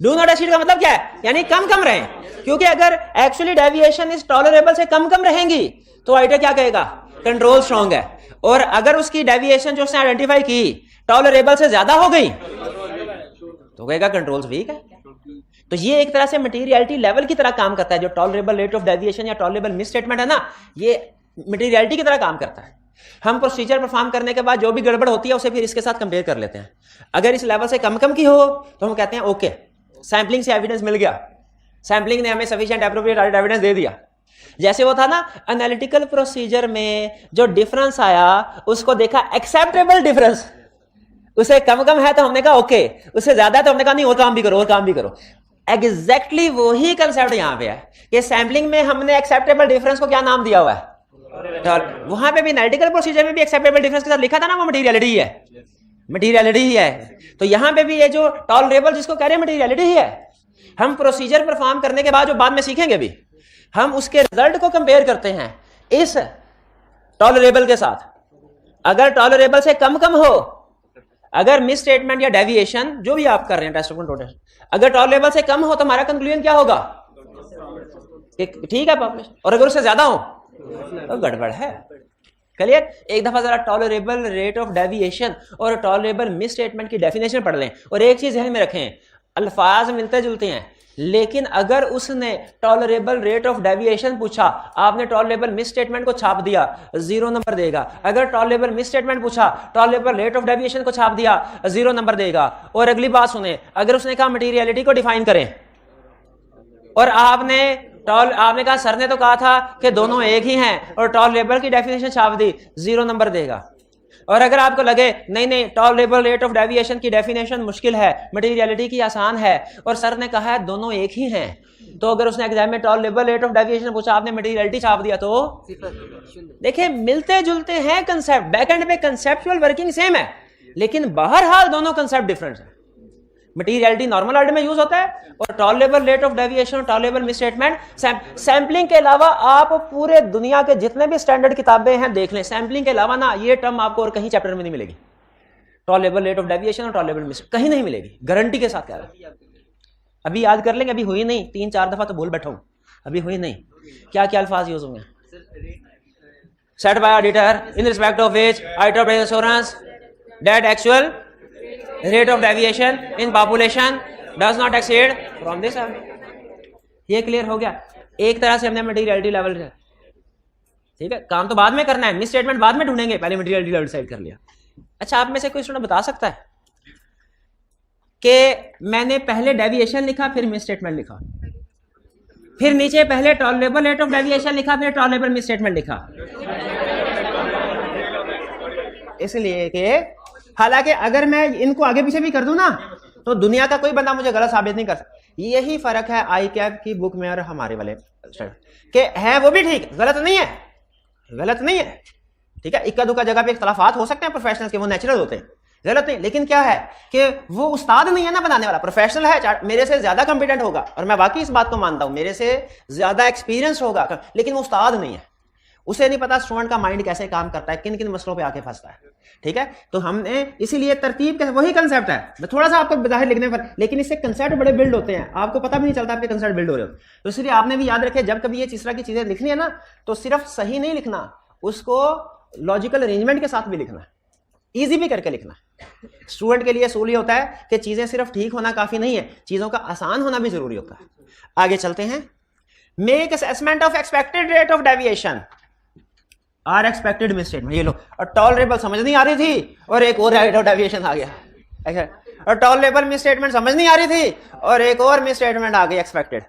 Do not exceed का मतलब क्या है? यानी कम कम रहे, क्योंकि अगर एक्चुअली डेविएशन इस टॉलरेबल से कम कम रहेंगी तो ऑडिटर क्या कहेगा? कंट्रोल स्ट्रांग है। और अगर उसकी डेविएशन जो उसने आइडेंटिफाई की टॉलरेबल से ज्यादा हो गई तो कहेगा कंट्रोल्स वीक है। तो ये एक तरह से मटेरियलिटी लेवल की तरह काम करता है। जो टॉलरेबल रेट ऑफ डेविएशन या टॉलरेबल मिसस्टेटमेंट है ना, ये मटेरियलिटी की तरह काम करता है। हम प्रोसीजर परफॉर्म करने के बाद जो भी गड़बड़ होती है उसे फिर इसके साथ कंपेयर कर लेते हैं। अगर इस लेवल से कम कम की हो तो हम कहते हैं ओके, सैंपलिंग से एविडेंस मिल गया, सैंपलिंग ने हमें सफिशिएंट एप्रोप्रिएट एविडेंस दे दिया। जैसे वो था ना एनालिटिकल प्रोसीजर में जो डिफरेंस आया उसको देखा एक्सेप्टेबल डिफरेंस, उसे कम कम है तो हमने कहा ओके, उससे ज्यादा है तो हमने कहा नहीं और काम भी करो और काम भी करो। एग्जैक्टली वही कंसेप्ट यहां पे है कि सैंपलिंग में हमने एक्सेप्टेबल डिफरेंस को क्या नाम दिया हुआ है? वहां पे भी एनालिटिकल प्रोसीजर में भी एक्सेप्टेबल डिफरेंस के साथ लिखा था ना, वो मटेरियलिटी है, मटेरियलिटी ही है। तो यहां पे भी ये जो टॉलरेबल जिसको कह रहे हैं मटेरियलिटी ही है। हम प्रोसीजर परफॉर्म करने के बाद जो बाद में सीखेंगे भी, हम उसके रिजल्ट को कंपेयर करते हैं इस टॉलरेबल के साथ। अगर टॉलरेबल से कम कम हो, अगर मिस स्टेटमेंट या डेविएशन जो भी आप कर रहे हैं टेस्ट कंट्रोल टेस्ट, अगर टॉलरेबल से कम हो तो हमारा कंक्लूजन क्या होगा? ठीक है पॉपुलेशन। और अगर उससे ज्यादा हो तो गड़बड़ है। क्लियर? एक दफा जरा टॉलरेबल रेट ऑफ डेविएशन और टॉलरेबल मिस स्टेटमेंट की डेफिनेशन पढ़ लें। और एक चीज ध्यान में रखें, अल्फाज मिलते जुलते हैं, लेकिन अगर उसने टॉलरेबल रेट ऑफ डेविएशन पूछा, आपने टॉलरेबल मिस स्टेटमेंट को छाप दिया, 0 नंबर देगा। अगर टॉलरेबल मिस स्टेटमेंट पूछा, टॉलरेबल रेट ऑफ डेविएशन को छाप दिया, 0 नंबर देगा। और अगली बात सुने, अगर उसने कहा मटेरियलिटी को डिफाइन करें और आपने कहा सर ने तो कहा था कि दोनों एक ही हैं और टॉलरेबल की डेफिनेशन छाप दी, 0 नंबर देगा। और अगर आपको लगे नहीं टॉलरेबल रेट ऑफ डेविएशन की डेफिनेशन मुश्किल है, मटेरियलिटी की आसान है और सर ने कहा है दोनों एक ही हैं, तो अगर उसने एग्जाम में टॉलरेबल रेट ऑफ डेविएशन पूछा, आपने मटेरियलिटी छाप दिया, तो देखिए मिलते जुलते हैं कंसेप्ट, बैक एंड पे कंसेप्चुअल वर्किंग सेम है, लेकिन बहरहाल दोनों कंसेप्ट डिफरेंट है। मटेरियलिटी नॉर्मल ऑर्डर में यूज होता है और tolerable rate of deviation, tolerable miss statement sampling के अलावा आप पूरे दुनिया के जितने भी स्टैंडर्ड किताबें हैं देख लें, सैंपलिंग के अलावा ना ये टर्म आपको और कहीं चैप्टर में नहीं मिलेगी। टॉलरेबल रेट ऑफ डेविएशन और टॉलरेबल मिस कहीं नहीं मिलेगी, गारंटी के साथ कह रहा हूं। अभी याद कर लेंगे, अभी हुई नहीं, 3-4 दफा तो बोल बैठा हूं, अभी हुई नहीं। क्या क्या अल्फाज यूज होंगे? Set bye auditor in respect of which auditor obtains assurance that actual rate of deviation in population does not exceed from this। ये क्लियर हो गया? एक तरह से हमने मटेरियलिटी लेवल, ठीक है, काम तो बाद में करना है, मिस स्टेटमेंट बाद में ढूंढेंगे, पहले मटेरियलिटी लेवल डिसाइड कर लिया। अच्छा, आप में से कोई स्टूडेंट बता सकता है कि मैंने पहले डेविएशन लिखा फिर मिस स्टेटमेंट लिखा, फिर नीचे पहले टॉलरेबल रेट ऑफ डेविएशन लिखा फिर टॉलरेबल मिस स्टेटमेंट लिखा? इसलिए कि हालांकि अगर मैं इनको आगे पीछे भी कर दूं ना तो दुनिया का कोई बंदा मुझे गलत साबित नहीं कर सकता। यही फर्क है आई कैप की बुक में और हमारे वाले के है, वो भी ठीक, गलत नहीं है, गलत नहीं है, ठीक है। इक्का दुक्का जगह पे इख्तलाफात हो सकते हैं प्रोफेशनल्स के, वो नेचुरल होते हैं, गलत नहीं, लेकिन क्या है कि वो उस्ताद नहीं है ना बनाने वाला, प्रोफेशनल है, मेरे से ज्यादा कंपिटेंट होगा और मैं वाकई इस बात को मानता हूं, मेरे से ज्यादा एक्सपीरियंस होगा, लेकिन वो उस्ताद नहीं है, उसे नहीं पता स्टूडेंट का माइंड कैसे काम करता है, किन किन मसलों पे आके फंसता है। ठीक है, तो हमने इसीलिए तरतीब के वही कंसेप्ट है, थोड़ा सा आपको बाहर लिखने पर, लेकिन इससे कंसेप्ट बड़े बिल्ड होते हैं, आपको पता भी नहीं चलता आपके कंसेप्ट बिल्ड हो रहे हो। तो इसलिए आपने भी याद रखे, जब कभी ये इस तरह की चीजें लिखनी है ना, तो सिर्फ सही नहीं लिखना, उसको लॉजिकल अरेंजमेंट के साथ भी लिखना, इजी भी करके लिखना। स्टूडेंट के लिए असूल होता है कि चीजें सिर्फ ठीक होना काफी नहीं है, चीजों का आसान होना भी जरूरी होता है। आगे चलते हैं, make assessment of expected rate of deviation or expected misstatement. ये लो, और टॉलरेबल समझ नहीं आ रही थी और एक और रेट ऑफ डेविएशन आ गया, और टॉलरेबल मिसस्टेटमेंट समझ नहीं आ रही थी और एक और मिसस्टेटमेंट आ गई एक्सपेक्टेड।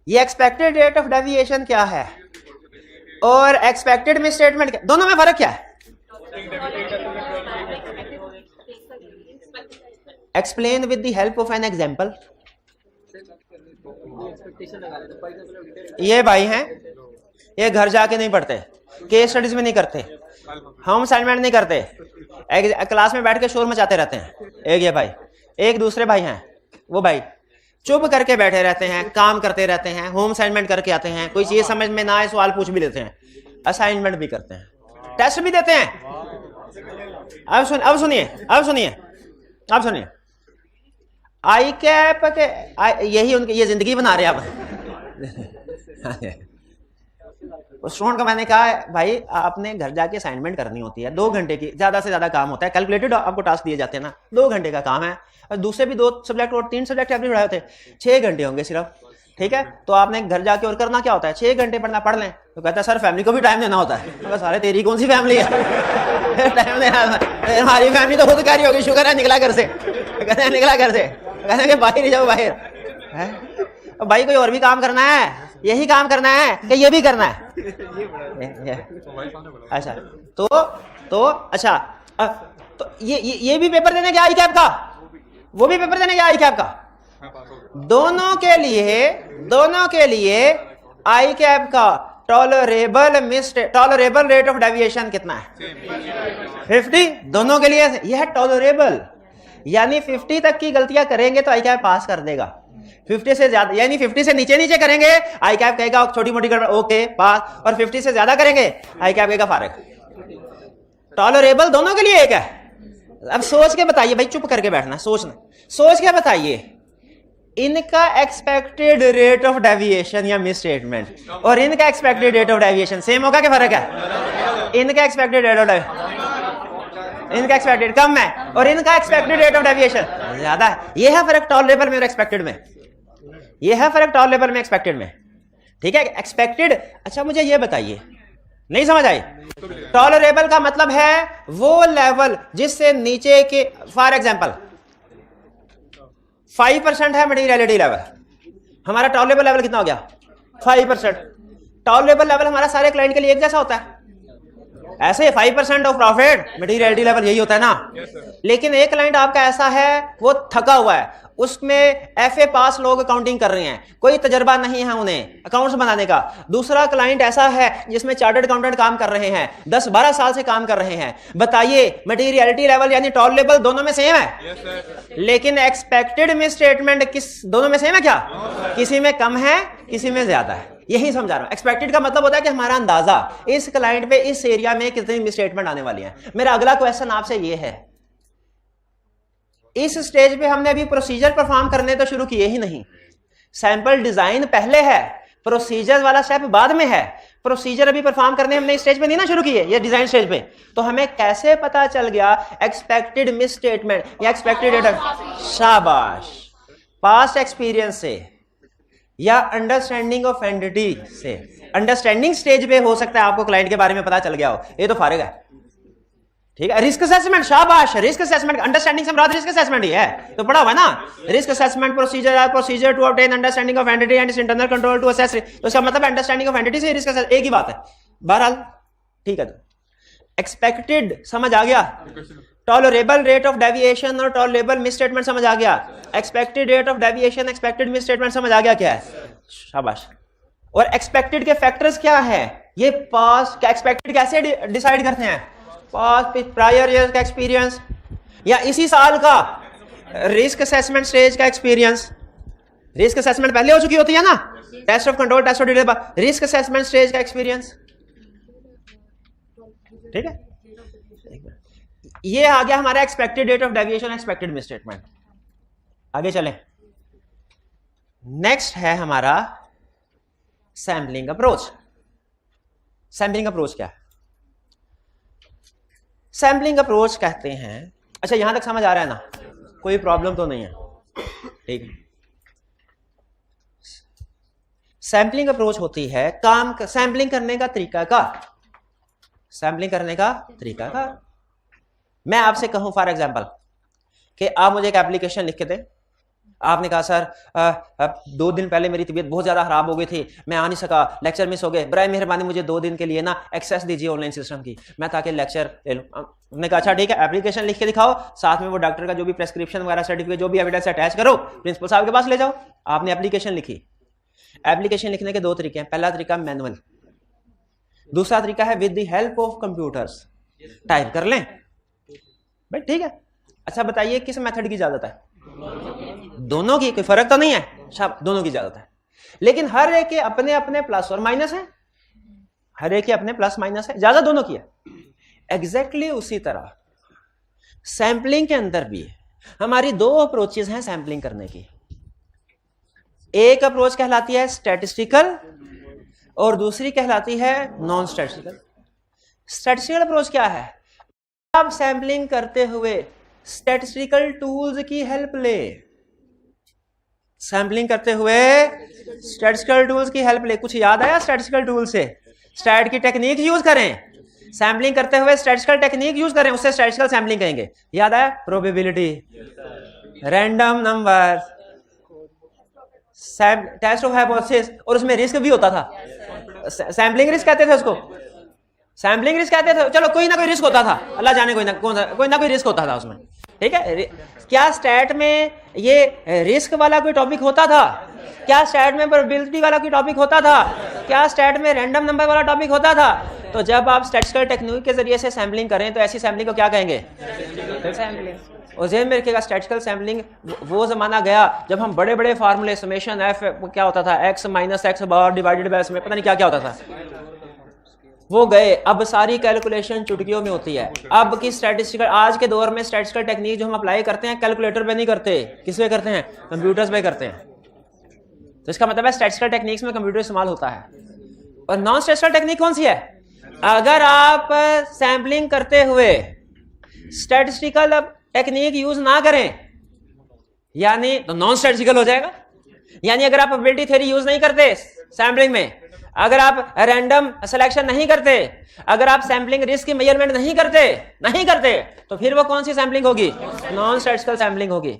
ये एक्सपेक्टेड रेट ऑफ डेविएशन क्या है और एक्सपेक्टेड मिसस्टेटमेंट क्या, दोनों में फर्क क्या है? Explain with the help of an example. ये भाई हैं, ये घर जाके नहीं पढ़ते, केस स्टडीज में नहीं करते, होम असाइनमेंट नहीं करते, क्लास में बैठ के शोर मचाते रहते हैं। एक ये भाई, एक दूसरे भाई हैं, वो भाई चुप करके बैठे रहते हैं, काम करते रहते हैं, होम असाइनमेंट करके आते हैं, कोई चीज समझ में ना आए सवाल पूछ भी लेते हैं, असाइनमेंट भी करते हैं, टेस्ट भी देते हैं। अब सुनिए आई कैप के यही उनकी ये जिंदगी बना रहे हैं अब। स्टूडेंट को मैंने कहा भाई आपने घर जाके असाइनमेंट करनी होती है, 2 घंटे की ज्यादा से ज्यादा काम होता है, कैलकुलेटेड आपको टास्क दिए जाते हैं ना, 2 घंटे का काम है, और दूसरे भी 2 सब्जेक्ट और 3 सब्जेक्ट आपने पढ़ाए होते हैं, 6 घंटे होंगे सिर्फ। ठीक है, तो आपने घर जाके और करना क्या होता है, 6 घंटे पढ़ना, पढ़ लें। तो कहता है सर फैमिली को भी टाइम देना होता है। तो सारे तेरी कौन सी फैमिली है टाइम देना, हमारी फैमिली तो खुद कार्य होगी, शुक्र है निकला घर से, कहते हैं निकला घर से, कहते हैं बाहर ही जाओ बाहर है? भाई कोई और भी काम करना है, यही काम करना है कि ये भी करना है? अच्छा तो अच्छा तो ये भी पेपर देने गया आई कैप का, वो भी पेपर देने गया आई कैप का, दोनों के लिए आई कैप का टॉलरेबल रेट ऑफ डेविएशन कितना है? 50। दोनों के लिए यह है टॉलरेबल, यानी 50 तक की गलतियां करेंगे तो आई कैप पास कर देगा, 50 से ज्यादा यानी 50 से नीचे करेंगे आई कैप कहेगा छोटी मोटी गड़बड़ ओके पास, और 50 से ज्यादा करेंगे आई कैप कहेगा फारग। टॉलरेबल दोनों के लिए एक है। अब सोच के बताइए भाई, चुप करके बैठना, सोच के बताइए, इनका एक्सपेक्टेड रेट ऑफ डेविएशन या मिसस्टेटमेंट और इनका expected rate of deviation same होगा कि फर्क है? इनका एक्सपेक्टेड रेट ऑफ इनका एक्सपेक्टेड कम है और इनका एक्सपेक्टेड रेट ऑफ डेविएशन ज्यादा है। यह है फर्क टॉलरेबल में और एक्सपेक्टेड में, यह है फर्क टॉलरेबल में एक्सपेक्टेड में। ठीक है, एक्सपेक्टेड। अच्छा मुझे यह बताइए, नहीं समझ आई? टॉलरेबल का मतलब है वो लेवल जिससे नीचे के, फॉर एग्जांपल 5% है मटेरियलिटी लेवल, हमारा टॉलरेबल लेवल कितना हो गया? 5%। टॉलरेबल लेवल हमारा सारे क्लाइंट के लिए एक जैसा होता है, ऐसे 5% ऑफ प्रॉफिट मटेरियलिटी लेवल यही होता है ना। लेकिन एक क्लाइंट आपका ऐसा है वो थका हुआ है, उसमें FA पास लोग अकाउंटिंग कर रहे हैं, कोई तजर्बा नहीं है उन्हें अकाउंट्स बनाने का। दूसरा क्लाइंट ऐसा है जिसमें चार्टर्ड अकाउंटेंट काम कर रहे हैं, 10-12 साल से काम कर रहे हैं। बताइए मटेरियलिटी लेवल यानी टॉलरेबल दोनों में सेम है? लेकिन एक्सपेक्टेड मिसस्टेटमेंट दोनों में सेम है क्या? किसी में कम है, किसी में ज्यादा है। यही समझा रहा हूं। एक्सपेक्टेड का मतलब होता है कि हमारा अंदाजा इस क्लाइंट पे इस एरिया में कितनी मिसस्टेटमेंट आने वाली है। मेरा अगला क्वेश्चन आपसे ये है, इस स्टेज पे हमने अभी प्रोसीजर परफॉर्म करने तो शुरू किए ही नहीं, सैंपल डिजाइन पहले है, प्रोसीजर वाला स्टेप बाद में है। प्रोसीजर अभी परफॉर्म करने हमने इस स्टेज पे नहीं ना शुरू किए, ये डिजाइन स्टेज पे। तो हमें कैसे पता चल गया एक्सपेक्टेड मिस स्टेटमेंट या एक्सपेक्टेड रेट? शाबाश, पास्ट एक्सपीरियंस से या अंडरस्टैंडिंग ऑफ एंटिटी से। अंडरस्टैंडिंग स्टेज पे हो सकता है आपको क्लाइंट के बारे में पता चल गया हो, ये तो फारिग है। ठीक है, रिस्क असेसमेंट, शाबाश, रिस्क असेसमेंट, अंडरस्टैंडिंग से मुराद रिस्क असेसमेंट ही है, तो पढ़ा हुआ है ना। Risk assessment procedure to obtain understanding of entity and internal control to assess, तो इसका मतलब अंडरस्टैंडिंग ऑफ एंटिटी से रिस्क असेसमेंट एक ही बात है बहरहाल। ठीक है, तो एक्सपेक्टेड समझ आ गया, टॉलरेबल रेट ऑफ डेविएशन और टॉलरेबल मिसस्टेटमेंट समझ आ गया, expected rate of deviation expected misstatement समझ आ गया क्या है, शाबाश। और एक्सपेक्टेड के फैक्टर्स क्या है, ये पास्ट का एक्सपेक्टेड कैसे डिसाइड करते हैं, पास्ट प्रायर ईयर का एक्सपीरियंस, या इसी साल का रिस्क असेसमेंट स्टेज का एक्सपीरियंस? रिस्क असेसमेंट पहले हो चुकी होती है ना, test of control, test of detail, risk assessment stage का एक्सपीरियंस, ठीक है। ये आ गया हमारा expected date of deviation, expected misstatement. आगे चलें, नेक्स्ट है हमारा सैम्पलिंग अप्रोच। सैम्पलिंग अप्रोच क्या है? सैम्पलिंग अप्रोच कहते हैं, अच्छा यहां तक समझ आ रहा है ना, कोई प्रॉब्लम तो नहीं है, ठीक है। सैम्पलिंग अप्रोच होती है काम सैम्पलिंग करने का तरीकाकार, सैम्पलिंग करने का तरीकाकार। मैं आपसे कहूं फॉर एग्जांपल कि आप मुझे एक एप्लीकेशन लिख के दें, आपने कहा सर 2 दिन पहले मेरी तबीयत बहुत ज्यादा खराब हो गई थी, मैं आ नहीं सका, लेक्चर मिस हो गए, बराए मेहरबानी मुझे 2 दिन के लिए ना एक्सेस दीजिए ऑनलाइन सिस्टम की, मैं ताकि लेक्चर ले लूं। हमने कहा अच्छा ठीक है, एप्लीकेशन लिख के दिखाओ, साथ में वो डॉक्टर का जो भी प्रेस्क्रिप्शन वगैरह सर्टिफिकेट जो भी एविडेंस अटैच करो, प्रिंसिपल साहब के पास ले जाओ। आपने एप्लीकेशन लिखी। एप्लीकेशन लिखने के 2 तरीके हैं, पहला तरीका मैनुअल, दूसरा तरीका है with the help of computers, type कर लें भाई, ठीक है। अच्छा बताइए किस मेथड की इजाजत है? दोनों की, कोई फर्क तो नहीं है, सब दोनों की इजाजत है, लेकिन हर एक के अपने अपने प्लस और माइनस है, हर एक के अपने प्लस माइनस है, इजाजत दोनों की है। एग्जैक्टली उसी तरह सैंपलिंग के अंदर भी हमारी 2 अप्रोचेस हैं सैंपलिंग करने की। एक अप्रोच कहलाती है स्टैटिस्टिकल और दूसरी कहलाती है नॉन स्टैटिस्टिकल। स्टैटिस्टिकल अप्रोच क्या है? आप सैंपलिंग करते हुए स्टैटिस्टिकल टूल्स की हेल्प ले, सैंपलिंग करते हुए स्टैटिस्टिकल टूल्स की हेल्प ले। कुछ याद आया स्टैटिस्टिकल टूल से? स्टैट की टेक्निक यूज करें, सैंपलिंग करते हुए स्टैटिस्टिकल टेक्निक यूज करें, उससे स्टैटिस्टिकल सैंपलिंग कहेंगे। याद आया? Probability, random number, test of hypothesis, और उसमें रिस्क भी होता था, सैंपलिंग रिस्क कहते थे उसको, सैंपलिंग रिस्क कहते थे। चलो कोई ना कोई रिस्क होता था, अल्लाह जाने कोई ना कोई रिस्क होता था उसमें, ठीक है। क्या स्टैट में ये रिस्क वाला कोई टॉपिक होता था? क्या स्टैट में प्रोबेबिलिटी वाला कोई टॉपिक होता था? क्या स्टैट में रैंडम नंबर वाला टॉपिक होता था? तो जब आप स्टैटिस्टिकल टेक्निक के जरिए से सैंपलिंग करें तो ऐसी सैंपलिंग को क्या कहेंगे? सैंपलिंग। और ज़हन में रखिएगा स्टैटिस्टिकल सैंपलिंग वो जमाना गया जब हम बड़े बड़े फार्मूले, समेशन एफ क्या होता था, x minus x bar divided by इसमें पता नहीं क्या क्या होता था, वो गए। अब सारी कैलकुलेशन चुटकियों में होती है। अब की स्टैटिस्टिकल, आज के दौर में स्टैटिस्टिकल टेक्निक जो हम अप्लाई करते हैं कैलकुलेटर पे नहीं करते, किस पे करते हैं? कंप्यूटर्स पे करते हैं। तो इसका मतलब है स्टैटिस्टिकल टेक्निक्स में कंप्यूटर इस्तेमाल होता है। और नॉन स्टैटिस्टिकल टेक्निक कौन सी है? अगर आप सैंपलिंग करते हुए स्टैटिस्टिकल टेक्निक यूज ना करें यानी तो नॉन स्टैटिस्टिकल हो जाएगा। यानी अगर आप प्रोबेबिलिटी थ्योरी यूज नहीं करते सैंपलिंग में, अगर आप रैंडम सिलेक्शन नहीं करते, अगर आप सैंपलिंग रिस्क की मेजरमेंट नहीं करते तो फिर वो कौन सी सैंपलिंग होगी? नॉन स्टैटिस्टिकल सैंपलिंग होगी।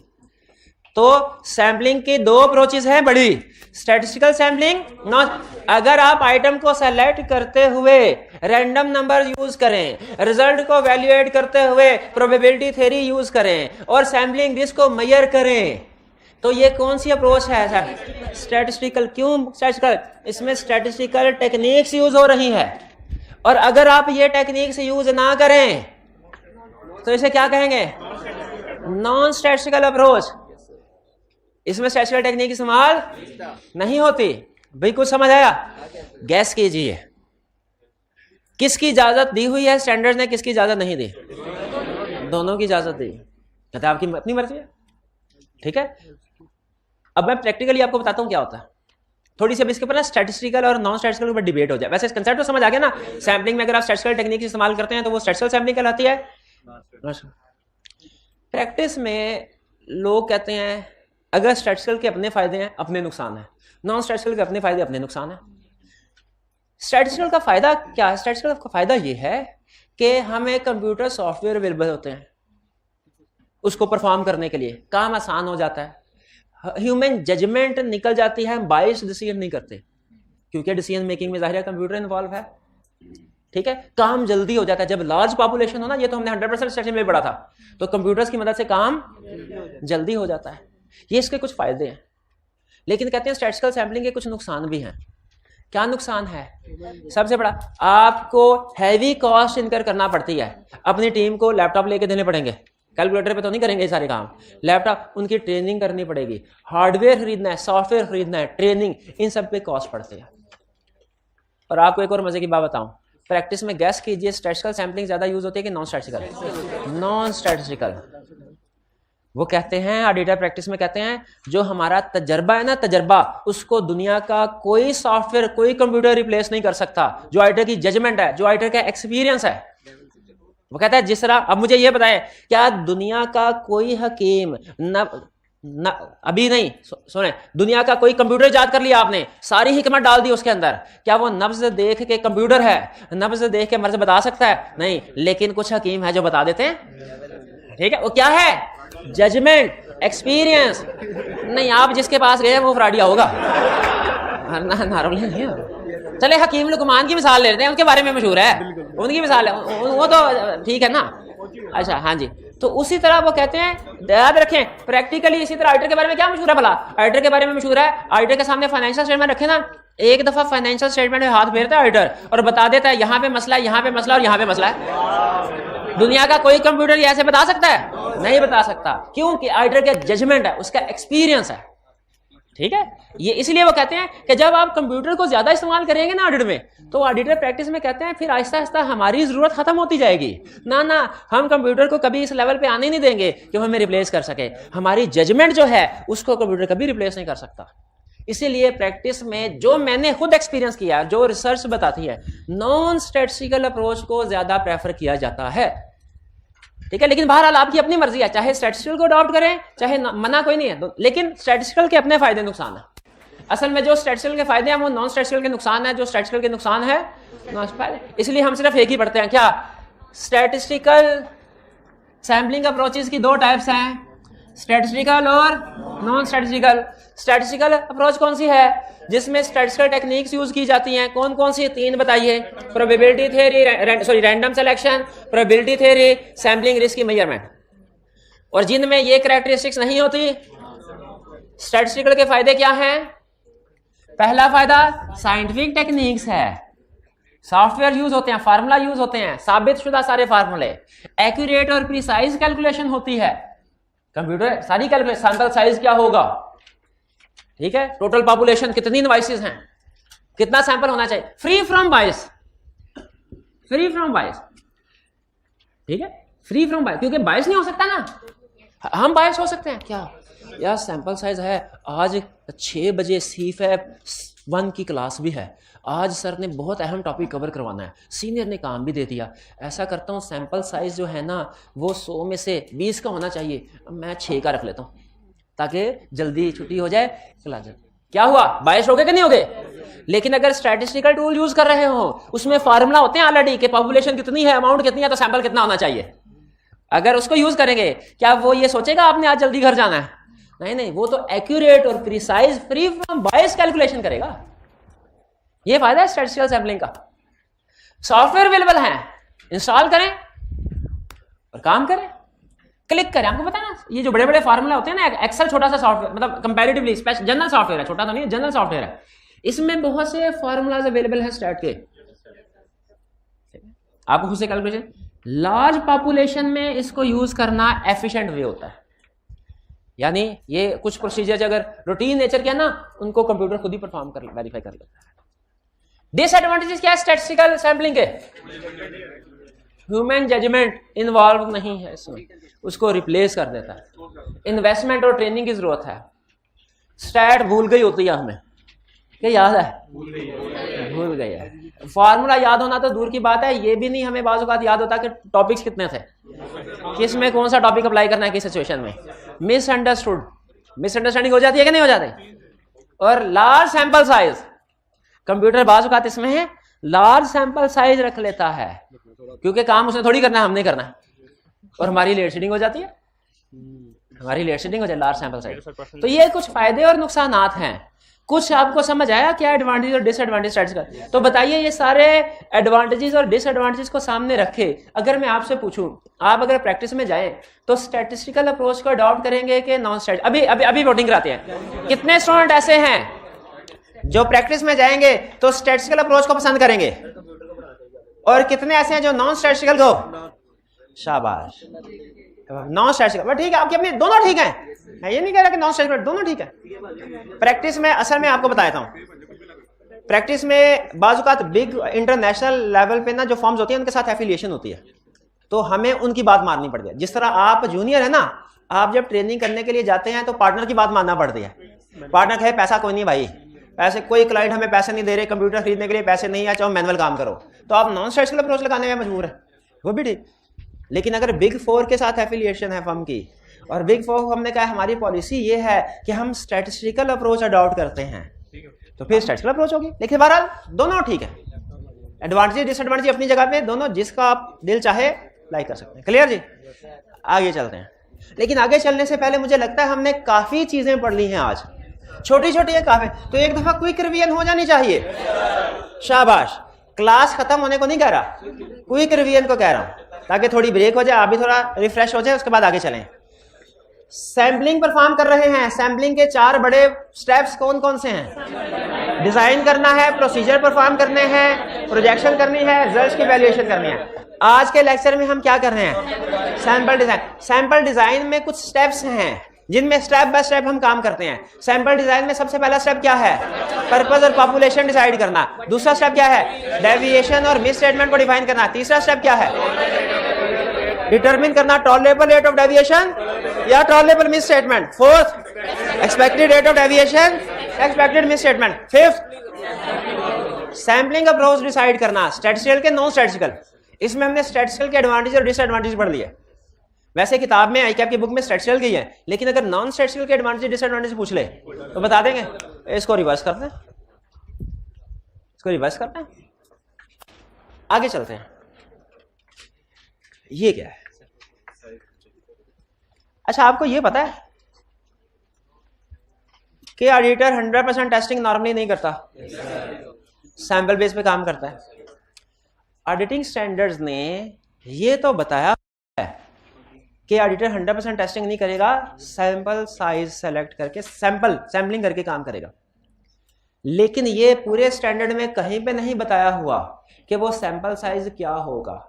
तो सैंपलिंग की 2 अप्रोचेस हैं बड़ी, स्टैटिस्टिकल सैंपलिंग, नॉन। अगर आप आइटम को सेलेक्ट करते हुए रैंडम नंबर यूज करें, रिजल्ट को वैल्यूएट करते हुए प्रोबेबिलिटी थ्योरी यूज करें और सैंपलिंग रिस्क को मेजर करें, तो ये कौन सी अप्रोच है सर? स्टैटिस्टिकल। क्यों स्टैटिस्टिकल? इसमें स्टैटिस्टिकल टेक्निक्स यूज हो रही है। और अगर आप ये टेक्निक्स यूज ना करें तो इसे क्या कहेंगे? Non statistical approach. इसमें स्टैटिस्टिकल टेक्निक इस्तेमाल नहीं होती। भाई कुछ समझ आया? गैस कीजिए किसकी इजाजत दी हुई है स्टैंडर्ड ने, किसकी इजाजत नहीं दी? दोनों की इजाजत दी। कहते आपकी अपनी मर्जी है, ठीक है। अब मैं प्रैक्टिकली आपको बताता हूं क्या होता है। थोड़ी सी अब इसके ऊपर ना स्टैटिस्टिकल और नॉन स्टैटिस्टिकल के ऊपर डिबेट हो जाए। वैसे इस कंसेप्ट तो समझ आ गया ना, सैंपलिंग में अगर आप स्टैटिस्टिकल टेक्निक इस्तेमाल करते हैं तो वो स्टैटिस्टिकल सैंपलिंग कहलाती है। प्रैक्टिस में लोग कहते हैं अगर स्टैटिस्टिकल के अपने फायदे हैं अपने नुकसान है, नॉन स्टैटिस्टिकल के अपने फायदे अपने नुकसान है। स्टैटिस्टिकल का फायदा क्या है? स्टैटिस्टिकल का फायदा ये है कि हमें कंप्यूटर सॉफ्टवेयर अवेलेबल होते हैं उसको परफॉर्म करने के लिए, काम आसान हो जाता है, ह्यूमन जजमेंट निकल जाती है, हम बायस्ड डिसीजन नहीं करते क्योंकि डिसीजन मेकिंग में जाहिर है कंप्यूटर इन्वॉल्व है, ठीक है। काम जल्दी हो जाता है। जब लार्ज पॉपुलेशन हो ना, ये तो हमने 100% स्टैटिस्टिक्स में पढ़ा था, तो कंप्यूटर्स की मदद से काम जल्दी हो जाता है। ये इसके कुछ फायदे हैं। लेकिन कहते हैं स्टैटिस्टिकल सैंपलिंग के कुछ नुकसान भी हैं। क्या नुकसान है? सबसे बड़ा, आपको हैवी कॉस्ट इनकर करना पड़ती है। अपनी टीम को लैपटॉप लेके देने पड़ेंगे, कैलकुलेटर पे तो नहीं करेंगे ये सारे काम, लैपटॉप उनकी ट्रेनिंग करनी पड़ेगी, हार्डवेयर खरीदना है, सॉफ्टवेयर खरीदना है, ट्रेनिंग, इन सब पे कॉस्ट पड़ते हैं। और आपको एक और मजे की बात बताऊं, प्रैक्टिस में गैस कीजिए स्टैटिस्टिकल सैम्पलिंग ज्यादा यूज होती है कि नॉन स्टैटिस्टिकल? Non statistical. वो कहते हैं ऑडिटर प्रैक्टिस में कहते हैं जो हमारा तजर्बा है ना, तजर्बा, उसको दुनिया का कोई सॉफ्टवेयर कोई कंप्यूटर रिप्लेस नहीं कर सकता। जो ऑडिटर की जजमेंट है, जो ऑडिटर का एक्सपीरियंस है, वो कहता है जिस तरह, अब मुझे ये बताएं क्या दुनिया का कोई हकीम अभी नहीं सुने, दुनिया का कोई कंप्यूटर याद कर लिया आपने, सारी हिकमत डाल दी उसके अंदर, क्या वो नब्ज देख के कंप्यूटर है, नब्ज देख के मर्ज बता सकता है? नहीं, लेकिन कुछ हकीम है जो बता देते हैं। ठीक है, वो क्या है? Judgement, experience. नहीं, आप जिसके पास गए वो फ्रॉडिया होगा। चले हकीम लुकमान की मिसाल ले लेते हैं, उनके बारे में मशहूर है, उनकी मिसाल है, वो तो ठीक है ना। अच्छा हाँ जी, तो उसी तरह वो कहते हैं, याद रखें प्रैक्टिकली इसी तरह ऑडिटर के बारे में क्या मशहूर है भला? ऑडिटर के बारे में मशहूर है, ऑडिटर के सामने फाइनेंशियल स्टेटमेंट रखे ना, एक दफा फाइनेंशियल स्टेटमेंट में हाथ फेरता है ऑडिटर और बता देता है यहाँ पे मसला है, यहाँ पे मसला और यहाँ पे मसला है। दुनिया का कोई कंप्यूटर ये ऐसे बता सकता है? नहीं बता सकता। क्यों? कि ऑडिटर का जजमेंट है, उसका एक्सपीरियंस है। ठीक है, ये इसलिए वो कहते हैं कि जब आप कंप्यूटर को ज्यादा इस्तेमाल करेंगे ना ऑडिट में, तो ऑडिटर प्रैक्टिस में कहते हैं फिर आहिस्ता आहिस्ता हमारी जरूरत खत्म होती जाएगी। ना हम कंप्यूटर को कभी इस लेवल पे आने नहीं देंगे कि वो हमें रिप्लेस कर सके। हमारी जजमेंट जो है उसको कंप्यूटर कभी रिप्लेस नहीं कर सकता। इसीलिए प्रैक्टिस में जो मैंने खुद एक्सपीरियंस किया, जो रिसर्च बताती है, नॉन स्टैटिस्टिकल अप्रोच को ज्यादा प्रेफर किया जाता है। ठीक है, लेकिन बहरहाल आपकी अपनी मर्जी है, चाहे स्टैटिस्टिकल को अडॉप्ट करें चाहे मना कोई नहीं है, लेकिन स्टैटिस्टिकल के अपने फायदे नुकसान है। असल में जो स्टैटिस्टिकल के फायदे हैं वो नॉन स्टैटिस्टिकल के नुकसान है, जो स्टैटिस्टिकल के नुकसान है इसलिए हम सिर्फ एक ही पढ़ते हैं। क्या? स्टैटिस्टिकल सैम्पलिंग अप्रोचेस की दो टाइप्स हैं, स्टैटिस्टिकल और नॉन स्टैटिस्टिकल। स्टैटिस्टिकल अप्रोच कौन सी है? जिसमें स्टैटिस्टिकल टेक्निक्स यूज की जाती हैं। कौन कौन सी? तीन बताइए। Probability theory, random selection, probability theory, sampling risk की मेजरमेंट। और जिनमें ये कैरेक्टरिस्टिक्स नहीं होती, स्टैटिस्टिकल के फायदे क्या हैं? पहला फायदा साइंटिफिक टेक्निक्स है, सॉफ्टवेयर यूज होते हैं, फार्मूला यूज होते हैं, साबित शुदा सारे फार्मूले, एक्यूरेट और प्रिसाइज कैलकुलेशन होती है। कंप्यूटर सारी कैलकुलेशन, सैंपल साइज क्या होगा, ठीक है, टोटल पॉपुलेशन कितनी डिवाइसेस हैं, कितना सैंपल होना चाहिए, free from bias, free from bias. ठीक है, फ्री फ्रॉम बायस, क्योंकि बायस नहीं हो सकता ना, हम बायस हो सकते हैं। क्या यार सैंपल साइज है, आज 6 बजे C-FAB 1 की क्लास भी है, आज सर ने बहुत अहम टॉपिक कवर करवाना है, सीनियर ने काम भी दे दिया, ऐसा करता हूँ सैंपल साइज जो है ना वो 100 में से 20 का होना चाहिए, मैं 6 का रख लेता हूँ ताकि जल्दी छुट्टी हो जाए, क्लास। क्या हुआ? बायस हो गए कि नहीं हो गए? लेकिन अगर स्टैटिस्टिकल टूल यूज कर रहे हो, उसमें फार्मूला होते हैं ऑलरेडी कि पॉपुलेशन कितनी है, अमाउंट कितनी है, तो सैंपल कितना होना चाहिए। अगर उसको यूज करेंगे, क्या वो ये सोचेगा आपने आज जल्दी घर जाना है? नहीं, वो तो एक्यूरेट और precise free from bias calculation करेगा। ये फायदा है स्टैटिस्टिकल सैंपलिंग का। सॉफ्टवेयर अवेलेबल है, इंस्टॉल करें और काम करें, क्लिक करें। आपको पता है ना, ये जो बड़े बड़े फार्मूला होते हैं ना, एक्सेल छोटा सा सॉफ्टवेयर, मतलब कंपैरेटिवली जनरल सॉफ्टवेयर है, छोटा तो नहीं, जनरल सॉफ्टवेयर है, इसमें बहुत से फार्मूलाज अवेलेबल है स्टैट के, आपको खुद से कैलकुलेशन। लार्ज पॉपुलेशन में इसको यूज करना एफिशिएंट वे होता है, यानी ये कुछ प्रोसीजर अगर रूटीन नेचर के है ना, उनको कंप्यूटर खुद ही परफॉर्म कर वेरीफाई कर लेता है। डिसएडवांटेजेस क्या है स्टैटिस्टिकल सैंपलिंग के? ह्यूमन जजमेंट इन्वॉल्व नहीं है इसमें, उसको रिप्लेस कर देता है। इन्वेस्टमेंट और ट्रेनिंग की जरूरत है। स्टैट भूल गई होती है हमें, क्या याद है? भूल गई है। फार्मूला याद होना तो दूर की बात है, ये भी नहीं हमें बाज़ औक़ात याद होता कि टॉपिक्स कितने थे, किस में कौन सा टॉपिक अप्लाई करना है किस सिचुएशन में। मिसअंडरस्टैंडिंग हो जाती है कि नहीं हो जाती। और लार्ज सैंपल साइज, कंप्यूटर बाज़ औक़ात इसमें है लार्ज सैंपल साइज रख लेता है, क्योंकि काम उसने थोड़ी करना है, हमने करना है, और हमारी लेट शीडिंग हो जाती है, हमारी लेट शीडिंग हो जाए लार्ज सैंपल साइज। तो ये कुछ फायदे और नुकसानात हैं। कुछ आपको समझ आया क्या एडवांटेज और डिसएडवांटेज स्टैटिस्टिकल? तो बताइए ये सारे एडवांटेजेस और डिसएडवांटेजेस को सामने रखे, अगर मैं आपसे पूछूं, आप अगर प्रैक्टिस में जाएं तो स्टैटिस्टिकल अप्रोच को अडॉप्ट करेंगे कि नॉन स्टैटिक? अभी वोटिंग कराते हैं। कितने स्टूडेंट ऐसे हैं जो प्रैक्टिस में जाएंगे तो स्टैटिस्टिकल अप्रोच को पसंद करेंगे, और कितने ऐसे हैं जो नॉन स्टैटिस्टिकल को? शाबाश। नॉन स्टैटिस्टिकल, ठीक है, आपके अपने दोनों ठीक हैं, मैं ये नहीं कह रहा कि नॉन स्टैटिस्टिकल, दोनों ठीक है। प्रैक्टिस में असल में आपको बताता हूँ, प्रैक्टिस में बाजुकात बिग इंटरनेशनल लेवल पे ना जो फॉर्म्स होती हैं उनके साथ एफिलिएशन होती है, तो हमें उनकी बात माननी पड़ती है। जिस तरह आप जूनियर है ना, आप जब ट्रेनिंग करने के लिए जाते हैं तो पार्टनर की बात मानना पड़ती है। पार्टनर कहे पैसा कोई नहीं भाई, पैसे कोई क्लाइंट हमें पैसे नहीं दे रहे, कंप्यूटर खरीदने के लिए पैसे नहीं है, चाहो मैनुअल काम करो, तो आप नॉन स्टैटिस्टिकल अप्रोच लगाने में मजबूर है, वो भी ठीक। लेकिन अगर बिग 4 के साथ एफिलिएशन है फर्म की, और बिग 4 हमने कहा हमारी पॉलिसी ये है कि हम स्टैटिस्टिकल अप्रोच अडॉप्ट करते हैं, तो फिर स्टैटिस्टिकल अप्रोच होगी। लेकिन बहरहाल दोनों ठीक है, एडवांटेज डिसएडवांटेज अपनी जगह पे, दोनों जिसका आप दिल चाहे लाइक कर सकते हैं। क्लियर जी, आगे चलते हैं। लेकिन आगे चलने से पहले मुझे लगता है हमने काफी चीजें पढ़ ली हैं आज, छोटी छोटी है काफी, तो एक दफा क्विक रिवीजन हो जानी चाहिए। शाबाश, क्लास खत्म होने को नहीं कह रहा, क्विक रिवीजन को कह रहा हूं, ताकि थोड़ी ब्रेक हो जाए, आप भी थोड़ा रिफ्रेश हो जाए, उसके बाद आगे चलें। सैम्पलिंग परफॉर्म कर रहे हैं, सैम्पलिंग के 4 बड़े स्टेप्स कौन कौन से हैं? डिजाइन करना है, प्रोसीजर परफॉर्म करने हैं, प्रोजेक्शन करनी है, रिजल्ट्स की वैल्यूएशन करनी है। आज के लेक्चर में हम क्या कर रहे हैं? Sample design. सैंपल डिजाइन में कुछ स्टेप्स हैं जिनमें स्टेप बाय स्टेप हम काम करते हैं। सैंपल डिजाइन में सबसे पहला स्टेप क्या है? पर्पस और पॉपुलेशन डिसाइड करना। दूसरा स्टेप क्या है? डेविएशन और मिस स्टेटमेंट को डिफाइन करना। तीसरा स्टेप क्या है? डिटरमिन करना टॉलरेबल रेट ऑफ डेविएशन या tolerable miss statement. Fourth, expected rate of deviation, expected miss statement. Fifth, sampling approach decide करना, स्टैटिस्टिकल के नॉन स्टैटिस्टिकल। इसमें हमने स्टैटिस्टिकल के एडवांटेज और डिसएडवांटेज पढ़ लिए। वैसे किताब में आईकैप की बुक में स्टैटिस्टिकल की है, लेकिन अगर नॉन स्टैटिस्टिकल के एडवांटेज डिसएडवांटेज पूछ ले तो बता देंगे। इसको रिवर्स करते हैं, इसको रिवर्स करते हैं, आगे चलते हैं। ये क्या है? अच्छा, आपको ये पता है कि ऑडिटर 100% टेस्टिंग नॉर्मली नहीं करता, सैंपल बेस पे काम करता है। ऑडिटिंग स्टैंडर्ड्स ने ये तो बताया है कि ऑडिटर 100% टेस्टिंग नहीं करेगा, सैंपल साइज सेलेक्ट करके सैंपलिंग करके काम करेगा। लेकिन ये पूरे स्टैंडर्ड में कहीं पे नहीं बताया हुआ कि वो सैंपल साइज क्या होगा।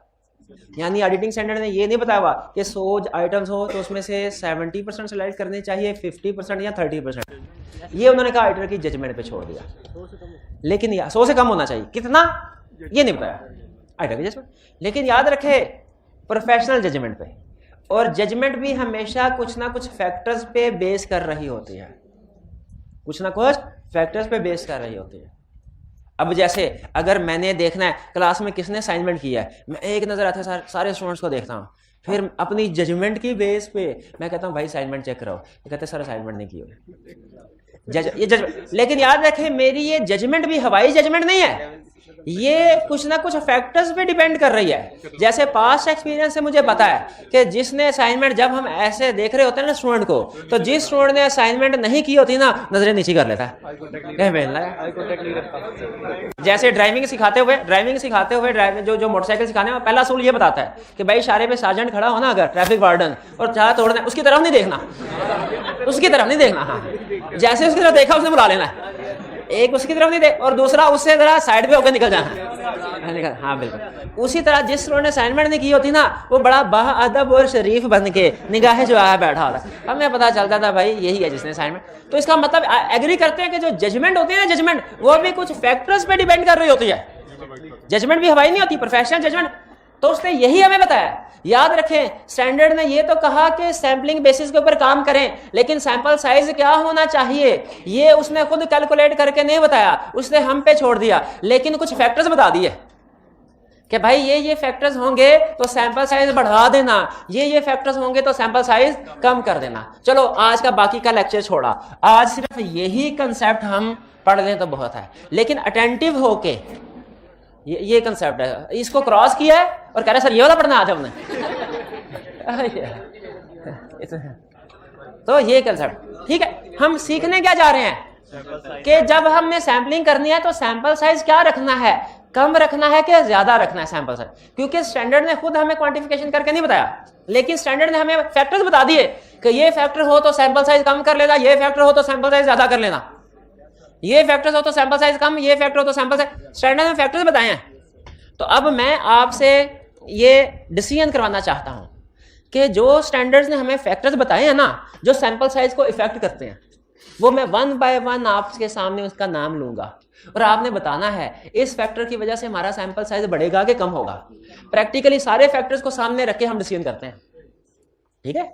यानी ऑडिटिंग स्टैंडर्ड ने ये नहीं बताया हुआ कि 100 आइटम्स हो तो उसमें से 70% सेलेक्ट करने चाहिए, 50% या 30%। ये उन्होंने कहा ऑडिटर की जजमेंट पे छोड़ दिया। लेकिन 100 से कम होना चाहिए, कितना ये नहीं बताया ऑडिटर की जजमेंट। लेकिन याद रखे प्रोफेशनल जजमेंट पे, और जजमेंट भी हमेशा कुछ ना कुछ फैक्टर्स पे बेस कर रही होती है, कुछ ना कुछ फैक्टर्स पे बेस कर रही होती है। अब जैसे अगर मैंने देखना है क्लास में किसने असाइनमेंट किया है, मैं एक नजर आते सारे स्टूडेंट्स को देखता हूँ, फिर अपनी जजमेंट की बेस पे मैं कहता हूँ भाई असाइनमेंट चेक कराओ, ये कहते सर असाइनमेंट नहीं किया ये जजमेंट। लेकिन याद रखें मेरी ये जजमेंट भी हवाई जजमेंट नहीं है, ये कुछ ना कुछ फैक्टर्स पे डिपेंड कर रही है। जैसे पास्ट एक्सपीरियंस से मुझे पता है कि जिसने असाइनमेंट, जब हम ऐसे देख रहे होते हैं ना स्टूडेंट को, तो जिस स्टूडेंट ने असाइनमेंट नहीं की होती ना, नजरें नीचे कर लेता है। जैसे ड्राइविंग सिखाते हुए जो मोटरसाइकिल सिखाने में पहला असूल ये बताता है कि भाई इशारे पे सार्जेंट खड़ा होना, अगर ट्रैफिक वार्डन, और चाह तोड़ना, उसकी तरफ नहीं देखना, उसकी तरफ नहीं देखना। हाँ, जैसे उसकी तरफ देखा उसने बुला लेना है। एक उसकी तरफ नहीं देख, और दूसरा उससे जरा साइड पे होकर निकल जाना। हाँ बिल्कुल उसी तरह जिस स्टूडेंट ने असाइनमेंट नहीं की होती ना, वो बड़ा बाअदब और शरीफ बन के निगाहें जो आया बैठा होता। हमें पता चलता था भाई यही है जिसने असाइनमेंट। तो इसका मतलब एग्री करते हैं कि जो जजमेंट होती है ना, जजमेंट वो भी कुछ फैक्टर्स पे डिपेंड कर रही होती है। जजमेंट भी हवाई नहीं होती, प्रोफेशनल जजमेंट। तो उसने यही हमें बताया। याद रखें स्टैंडर्ड ने ये तो कहा कि सैंपलिंग बेसिस के ऊपर काम करें, लेकिन सैंपल साइज क्या होना चाहिए ये उसने खुद कैलकुलेट करके नहीं बताया, उसने हम पे छोड़ दिया। लेकिन कुछ फैक्टर्स बता दिए कि भाई ये फैक्टर्स होंगे तो सैंपल साइज बढ़ा देना, ये फैक्टर्स होंगे तो सैंपल साइज कम कर देना। चलो आज का बाकी का लेक्चर छोड़ा, आज सिर्फ यही कंसेप्ट हम पढ़ लें तो बहुत है। लेकिन अटेंटिव होके ये कंसेप्ट है, इसको क्रॉस किया है और कह रहे सर ये वाला पढ़ना आज हमने। तो ये कंसेप्ट ठीक है। हम सीखने क्या जा रहे हैं कि जब हमने सैंपलिंग करनी है तो सैंपल साइज क्या रखना है, कम रखना है कि ज्यादा रखना है सैंपल साइज। क्योंकि स्टैंडर्ड ने खुद हमें क्वांटिफिकेशन करके नहीं बताया, लेकिन स्टैंडर्ड ने हमें फैक्टर्स बता दिए कि ये फैक्टर हो तो सैंपल साइज कम कर लेना, ये फैक्टर हो तो सैंपल साइज ज्यादा कर लेना, ये फैक्टर्स हो तो सैंपल साइज कम, ये फैक्टर हो तो सैंपल साइज। स्टैंडर्ड में फैक्टर्स बताए हैं। तो अब मैं आपसे ये डिसीजन करवाना चाहता हूं कि जो स्टैंडर्ड्स ने हमें फैक्टर्स बताए हैं ना जो सैंपल साइज को इफेक्ट करते हैं, वो मैं 1 बाय 1 आपके सामने उसका नाम लूंगा और आपने बताना है इस फैक्टर की वजह से हमारा सैंपल साइज बढ़ेगा कि कम होगा। प्रैक्टिकली सारे फैक्टर्स को सामने रख के हम डिसीजन करते हैं, ठीक है।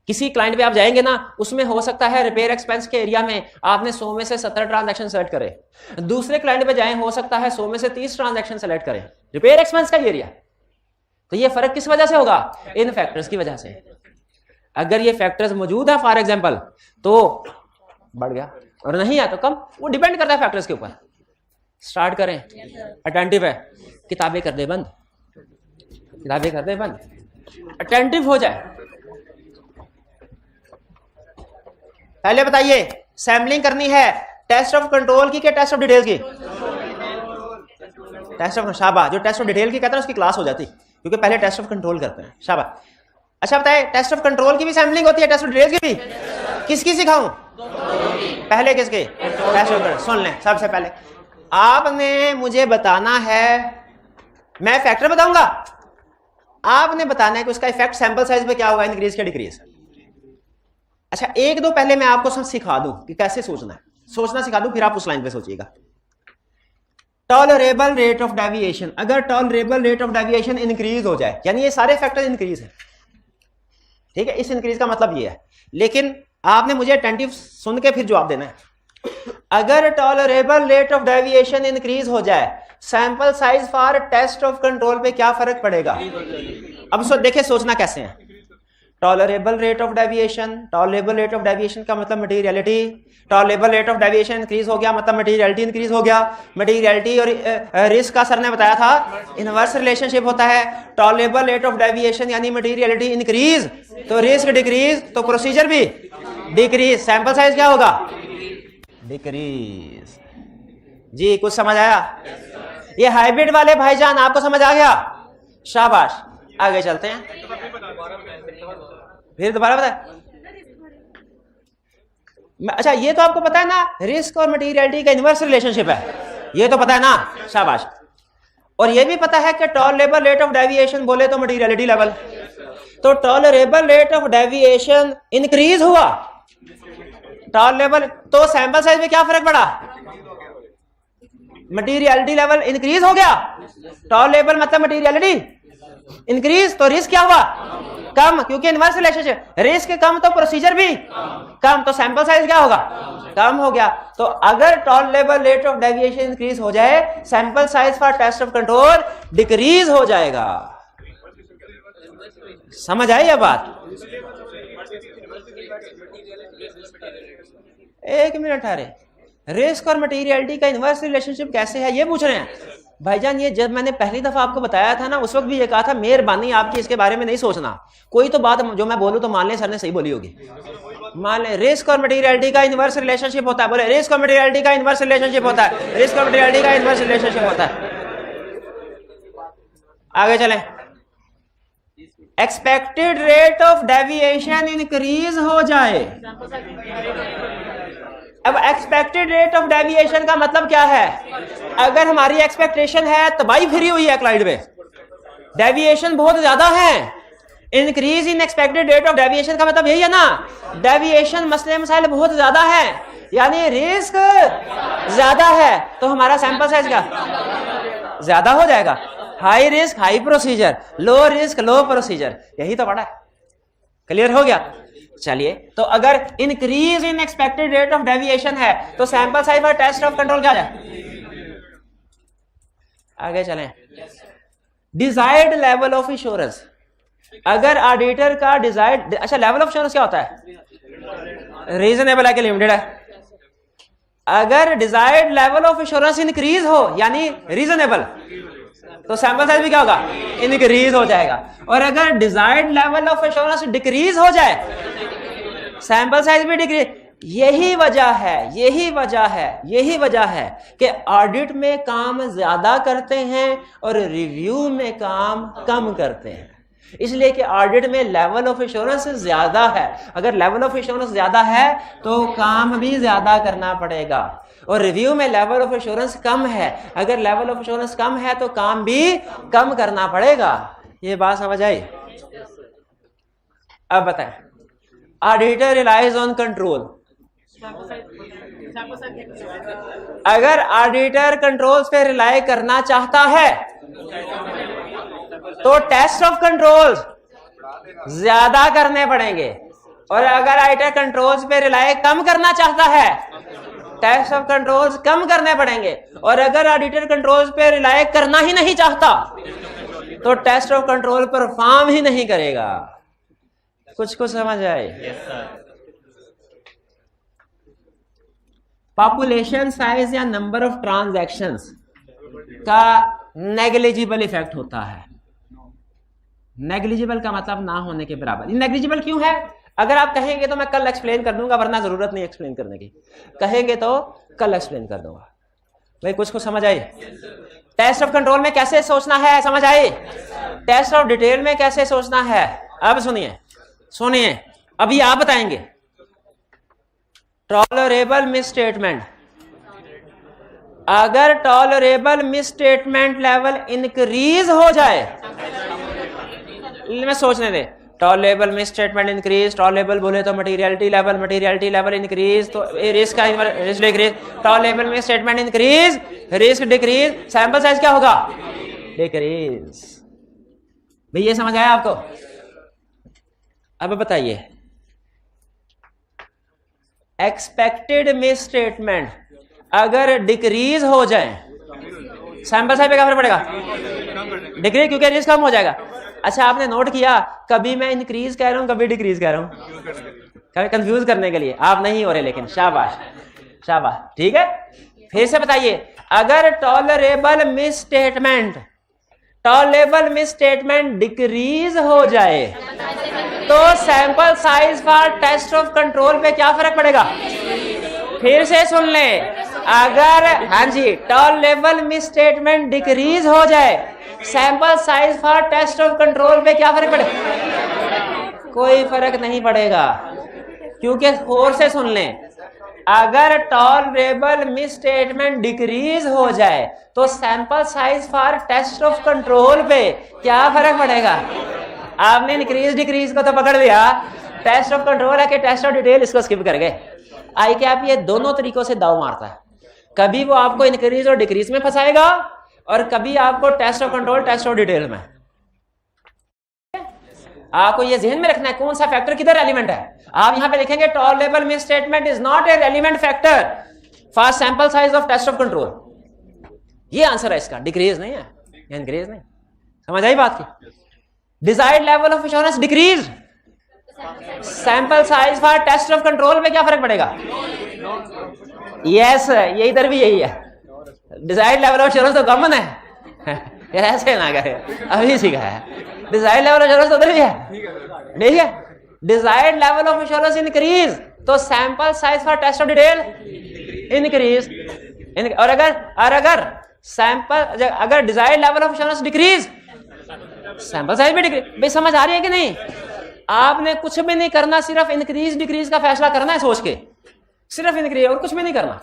किसी क्लाइंट पे आप जाएंगे ना, उसमें हो सकता है रिपेयर एक्सपेंस के एरिया में आपने 100 में से 17 ट्रांजैक्शन सेलेक्ट करे, दूसरे क्लाइंट पे जाएं हो सकता है 100 में से 30 ट्रांजैक्शन सेलेक्ट करें, रिपेयर एक्सपेंस का एरिया। तो ये फर्क किस वजह से होगा? इन फैक्टर्स की वजह से। अगर ये फैक्टर्स मौजूद है फॉर एग्जांपल तो बढ़ गया, और नहीं है तो कम, वो डिपेंड करता है फैक्टर्स के ऊपर। स्टार्ट करें, अटेंटिव है, किताबें कर दे बंद, किताबें कर दे बंद, अटेंटिव हो जाए। पहले बताइए सैम्पलिंग करनी है टेस्ट ऑफ कंट्रोल की क्या टेस्ट ऑफ डिटेल्स की? टेस्ट ऑफ, शाबाश। जो टेस्ट ऑफ डिटेल की कहते हैं उसकी क्लास हो जाती, क्योंकि पहले टेस्ट ऑफ कंट्रोल करते हैं, शाबाश। अच्छा बताए टेस्ट ऑफ कंट्रोल की भी सैम्पलिंग होती है, टेस्ट ऑफ डिटेल्स की भी? किसकी सिखाऊं? पहले किसके? Test of control. सुन लें, सबसे पहले आपने मुझे बताना है, मैं फैक्टर बताऊंगा, आपने बताना है कि उसका इफेक्ट सैंपल साइज पे क्या होगा, इंक्रीज या डिक्रीज। अच्छा एक दो पहले मैं आपको सब सिखा दूं कि कैसे सोचना है, सोचना सिखा दूं, फिर आप उस लाइन पे सोचिएगा। टॉलरेबल रेट ऑफ डेविएशन, अगर tolerable rate of deviation increase हो जाए, यानी ये सारे फैक्टर इंक्रीज है, ठीक है, इस इंक्रीज का मतलब ये है, लेकिन आपने मुझे अटेंटिव सुन के फिर जवाब देना है। अगर tolerable rate of deviation increase हो जाए, sample size for test of control पे क्या फर्क पड़ेगा? अब देखिए सोचना कैसे है। Tolerable rate of deviation, tolerable rate of deviation का मतलब materiality, tolerable rate of deviation increase हो गया मतलब मटीरियलिटी इंक्रीज हो गया। मटीरियलिटी और रिस्क का सर ने बताया था इनवर्स रिलेशनशिप होता है। टॉलरेबल रेट ऑफ डेविएशन यानी मटीरियलिटी इंक्रीज तो रिस्क डिक्रीज, तो प्रोसीजर भी डिक्रीज, सैंपल साइज क्या होगा? डिक्रीज। जी कुछ समझ आया? ये हाइब्रिड वाले भाईजान आपको समझ आ गया? शाबाश, आगे चलते हैं। फिर दोबारा बताए। अच्छा ये तो आपको पता है ना, रिस्क और मटीरियलिटी का इनवर्स रिलेशनशिप है, ये तो पता है ना, शाबाश। और ये भी पता है कि टॉलरेबल रेट ऑफ डेविएशन बोले तो मटीरियलिटी लेवल, तो tolerable rate of deviation increase हुआ, टॉलरेबल, तो सैंपल साइज में क्या फर्क पड़ा? मटीरियलिटी लेवल इंक्रीज हो गया, टॉलरेबल मतलब मटीरियलिटी इंक्रीज, तो रिस्क क्या हुआ? कम, क्योंकि इनवर्स रिलेशनशिप, रिस्क कम तो प्रोसीजर भी कम, तो सैंपल साइज क्या होगा? कम हो गया। तो अगर tolerable rate of deviation increase हो जाए, sample size for test of control decrease हो जाएगा। समझ आई ये बात? एक मिनट ठहरे, रिस्क और मटीरियलिटी का इनवर्स रिलेशनशिप कैसे है ये पूछ रहे हैं भाईजान। ये जब मैंने पहली दफा आपको बताया था ना, उस वक्त भी ये कहा था मेहरबानी आपकी इसके बारे में नहीं सोचना, कोई तो बात जो मैं बोलूं तो मान लें सर ने सही बोली होगी। मान लें रिस्क और मटीरियलिटी का इनवर्स रिलेशनशिप होता है, बोले रिस्क और मटीरियलिटी का इनवर्स रिलेशनशिप होता है, रिस्क और मटीरियलिटी का इनवर्स रिलेशनशिप होता है। आगे चलें। Expected rate of deviation increase हो जाए, अब एक्सपेक्टेड रेट ऑफ डेविएशन का मतलब क्या है? अगर हमारी एक्सपेक्टेशन है तबाही फिरी हुई है क्लाइंट में, डेविएशन बहुत ज्यादा है, increase in expected rate of deviation का मतलब यही है ना, डेविएशन मसले मसाइल बहुत ज्यादा है, यानी रिस्क ज्यादा है, तो हमारा सैंपल साइज का ज्यादा हो जाएगा। High risk high procedure, low risk low procedure, यही तो पड़ा है। क्लियर हो गया? चलिए, तो अगर increase in expected rate of deviation है तो sample size for test of control क्या है? आगे चलें। डिजायर्ड लेवल ऑफ इंश्योरेंस, अगर ऑडिटर का डिजायर्ड, अच्छा लेवल ऑफ इंश्योरेंस क्या होता है? रीजनेबल है कि लिमिटेड है? अगर desired level of insurance increase हो यानी रीजनेबल, तो सैंपल साइज भी क्या होगा? इंक्रीज हो जाएगा। और अगर desired level of insurance decrease हो जाए, सैंपल साइज भी डिक्रीज। यही वजह है कि ऑडिट में काम ज्यादा करते हैं और रिव्यू में काम कम करते हैं, इसलिए कि ऑडिट में लेवल ऑफ इंश्योरेंस ज्यादा है। अगर लेवल ऑफ इंश्योरेंस ज्यादा है तो काम भी ज्यादा करना पड़ेगा, और रिव्यू में लेवल ऑफ इंश्योरेंस कम है, अगर लेवल ऑफ इंश्योरेंस कम है तो काम भी कम करना पड़ेगा। ये बात समझ आई? अब बताएं, ऑडिटर रिलाइज ऑन कंट्रोल। अगर ऑडिटर कंट्रोल्स पे रिलाई करना चाहता है तो टेस्ट ऑफ कंट्रोल्स ज्यादा करने पड़ेंगे, और अगर ऑडिटर कंट्रोल्स पे रिलाई कम करना चाहता है टेस्ट ऑफ कंट्रोल्स कम करने पड़ेंगे, और अगर ऑडिटर कंट्रोल्स पे रिलाई करना ही नहीं चाहता तो टेस्ट ऑफ कंट्रोल परफॉर्म ही नहीं करेगा। कुछ समझ आए? पॉपुलेशन साइज या नंबर ऑफ ट्रांजैक्शंस का नेग्लिजिबल इफेक्ट होता है। नेग्लिजिबल का मतलब ना होने के बराबर। नेग्लिजिबल क्यों है? अगर आप कहेंगे तो मैं कल एक्सप्लेन कर दूंगा, वरना जरूरत नहीं एक्सप्लेन करने की। कहेंगे तो कल एक्सप्लेन कर दूंगा। भाई कुछ समझ आई? टेस्ट ऑफ कंट्रोल में कैसे सोचना है, समझ आई? टेस्ट ऑफ डिटेल में कैसे सोचना है? अब सुनिए अभी आप बताएंगे। टॉलरेबल मिसस्टेटमेंट, अगर टॉलरेबल मिसस्टेटमेंट लेवल इंक्रीज हो जाए, मैं सोचने दे, टॉलरेबल मिसस्टेटमेंट इंक्रीज, टॉलरेबल बोले तो मटेरियलिटी लेवल इंक्रीज, तो risk decrease, tolerable misstatement increase, risk decrease, sample size क्या होगा? डिक्रीज। भाई ये समझ आया आपको? अब बताइए, एक्सपेक्टेड मिसस्टेटमेंट अगर डिक्रीज हो जाए, सैंपल साइज पे क्या फर्क पड़ेगा? डिक्रीज, क्योंकि रिस्क कम हो जाएगा। अच्छा आपने नोट किया, कभी मैं इंक्रीज कह रहा हूं कभी डिक्रीज कह रहा हूं, कभी कंफ्यूज करने के लिए। आप नहीं हो रहे, लेकिन शाबाश शाबाश, ठीक है। फिर से बताइए, अगर टॉलरेबल मिसस्टेटमेंट डिक्रीज हो जाए तो sample size for test of control पे क्या फर्क पड़ेगा? फिर से सुन लें, अगर हाँ जी टॉलरेबल मिसस्टेटमेंट डिक्रीज हो जाए, sample size for test of control पे क्या फर्क पड़ेगा? कोई फर्क नहीं पड़ेगा, क्योंकि और से सुन लें, अगर टॉलरेबल मिसस्टेटमेंट डिक्रीज हो जाए तो sample size for test of control पे क्या फर्क पड़ेगा? आपने इंक्रीज डिक्रीज को तो पकड़ लिया, टेस्ट ऑफ कंट्रोल है कि टेस्ट ऑफ डिटेल, इसको स्किप कर गए। आई क्या आप ये दोनों तरीकों से दाव मारता है, कभी वो आपको इंक्रीज और डिक्रीज में फंसाएगा, और कभी आपको test of control test of detail में। आपको ये ध्यान में रखना है कौन सा फैक्टर किधर एलिमेंट है। आप यहां पे लिखेंगे tolerable misstatement is not a relevant factor for sample size of test of control. ये आंसर है इसका, डिक्रीज नहीं है, इंक्रीज नहीं। समझ आई बात की? Desired level of assurance decrease, sample size for test of control में क्या फर्क पड़ेगा? यस, ये इधर भी यही है। डिजायर्ड लेवल ऑफ एश्योरेंस तो कॉमन है, ऐसे ना कहे, अभी सीखा है। डिजायर्ड लेवल ऑफ एश्योरेंस तो उधर भी है, ठीक है। Desired level of assurance increase तो sample size for test of detail increase, और अगर सैंपल अगर desired level of assurance decrease, sample size भी डिक्रीज। भाई समझ आ रही है कि नहीं? आपने कुछ भी नहीं करना, सिर्फ इंक्रीज डिक्रीज का फैसला करना है सोच के, सिर्फ इंक्रीज और कुछ भी नहीं करना।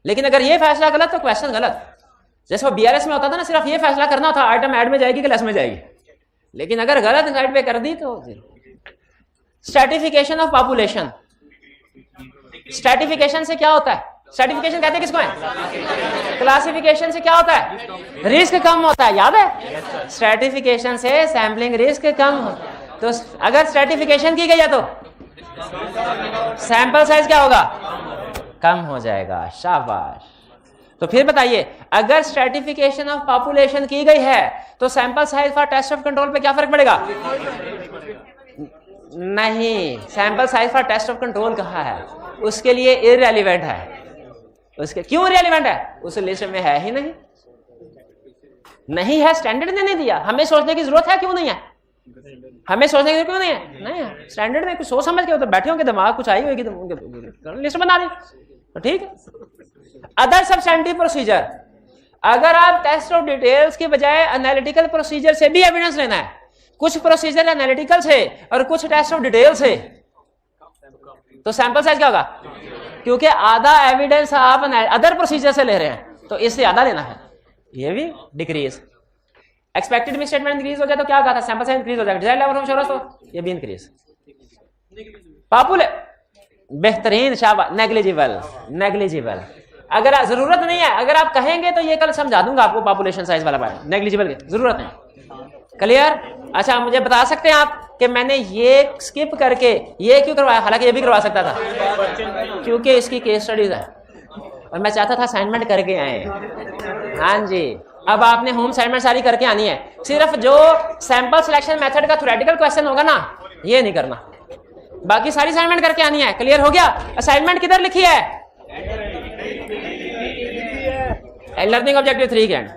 लेकिन अगर ये फैसला गलत तो क्वेश्चन गलत। जैसे वो बीआरएस में होता था ना, सिर्फ ये फैसला करना था आइटम ऐड में जाएगी कि लेस में जाएगी, लेकिन अगर गलत साइड पे कर दी तो। स्ट्रैटिफिकेशन ऑफ पॉपुलेशन, स्ट्रैटिफिकेशन से क्या होता है? स्ट्रैटिफिकेशन कहते हैं किसको है? क्लासिफिकेशन से क्या होता है? रिस्क कम होता है, याद है? स्ट्रैटिफिकेशन से सैम्पलिंग रिस्क कम हो, तो अगर स्ट्रैटिफिकेशन की गई है तो सैंपल साइज क्या होगा? कम हो जाएगा। शाबाश। तो फिर बताइए, अगर स्ट्रैटिफिकेशन ऑफ पॉपुलेशन की गई है तो sample size for test of control पे क्या फर्क पड़ेगा? नहीं, sample size for test of control कहा है, उसके लिए इररेलेवेंट है। उसके क्यों इररेलेवेंट है? उस लिस्ट में है ही नहीं है, स्टैंडर्ड ने नहीं दिया। हमें सोचने की जरूरत है क्यों नहीं है? हमें सोचने की क्यों नहीं है? नहीं है, स्टैंडर्ड में कुछ सोच समझ के तो बैठे होंगे, दिमाग कुछ आई होगी तो लिस्ट बना दी, तो ठीक है। अदर सब्सटेंटिव प्रोसीजर, अगर आप टेस्ट ऑफ डिटेल्स के बजाय एनालिटिकल प्रोसीजर से भी एविडेंस लेना है, कुछ प्रोसीजर एनालिटिकल से और कुछ टेस्ट ऑफ डिटेल से, तो सैंपल साइज क्या होगा? क्योंकि आधा एविडेंस आप अदर प्रोसीजर से ले रहे हैं, तो इससे आधा लेना है, ये भी decrease. Expected miss statement increase हो जाए तो क्या कहा था, सैंपल साइज इंक्रीज हो जाएगा, डिजायर्ड लेवल ऑफ एश्योरेंस तो ये भी इंक्रीज। पॉपुलेशन बेहतरीन, शाबाश, नेग्लिजिबल, नेग्लिजिबल। अगर जरूरत नहीं है, अगर आप कहेंगे तो ये कल समझा दूंगा आपको पॉपुलेशन साइज वाला पार्ट, नेग्लिजिबल की जरूरत नहीं। क्लियर? अच्छा मुझे बता सकते हैं आप कि मैंने ये स्किप करके ये क्यों करवाया, हालांकि ये भी करवा सकता था क्योंकि इसकी केस स्टडीज है और मैं चाहता था असाइनमेंट करके आए। हाँ जी, अब आपने होम असाइनमेंट सारी करके आनी है, सिर्फ जो सैंपल सिलेक्शन मेथड का थ्योरेटिकल क्वेश्चन होगा ना ये नहीं करना, बाकी सारी असाइनमेंट करके आनी है। क्लियर हो गया? असाइनमेंट किधर लिखी है? लर्निंग ऑब्जेक्टिव 3 के एंड।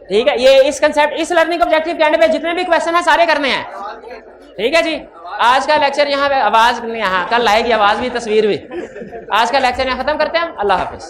ठीक है, ये इस कंसेप्ट, इस लर्निंग ऑब्जेक्टिव के एंड पे जितने भी क्वेश्चन है सारे करने हैं। ठीक है जी, आज का लेक्चर यहाँ पे आवाज यहाँ कल आएगी, आवाज भी तस्वीर भी। आज का लेक्चर यहाँ खत्म करते हैं हम। अल्लाह हाफिज।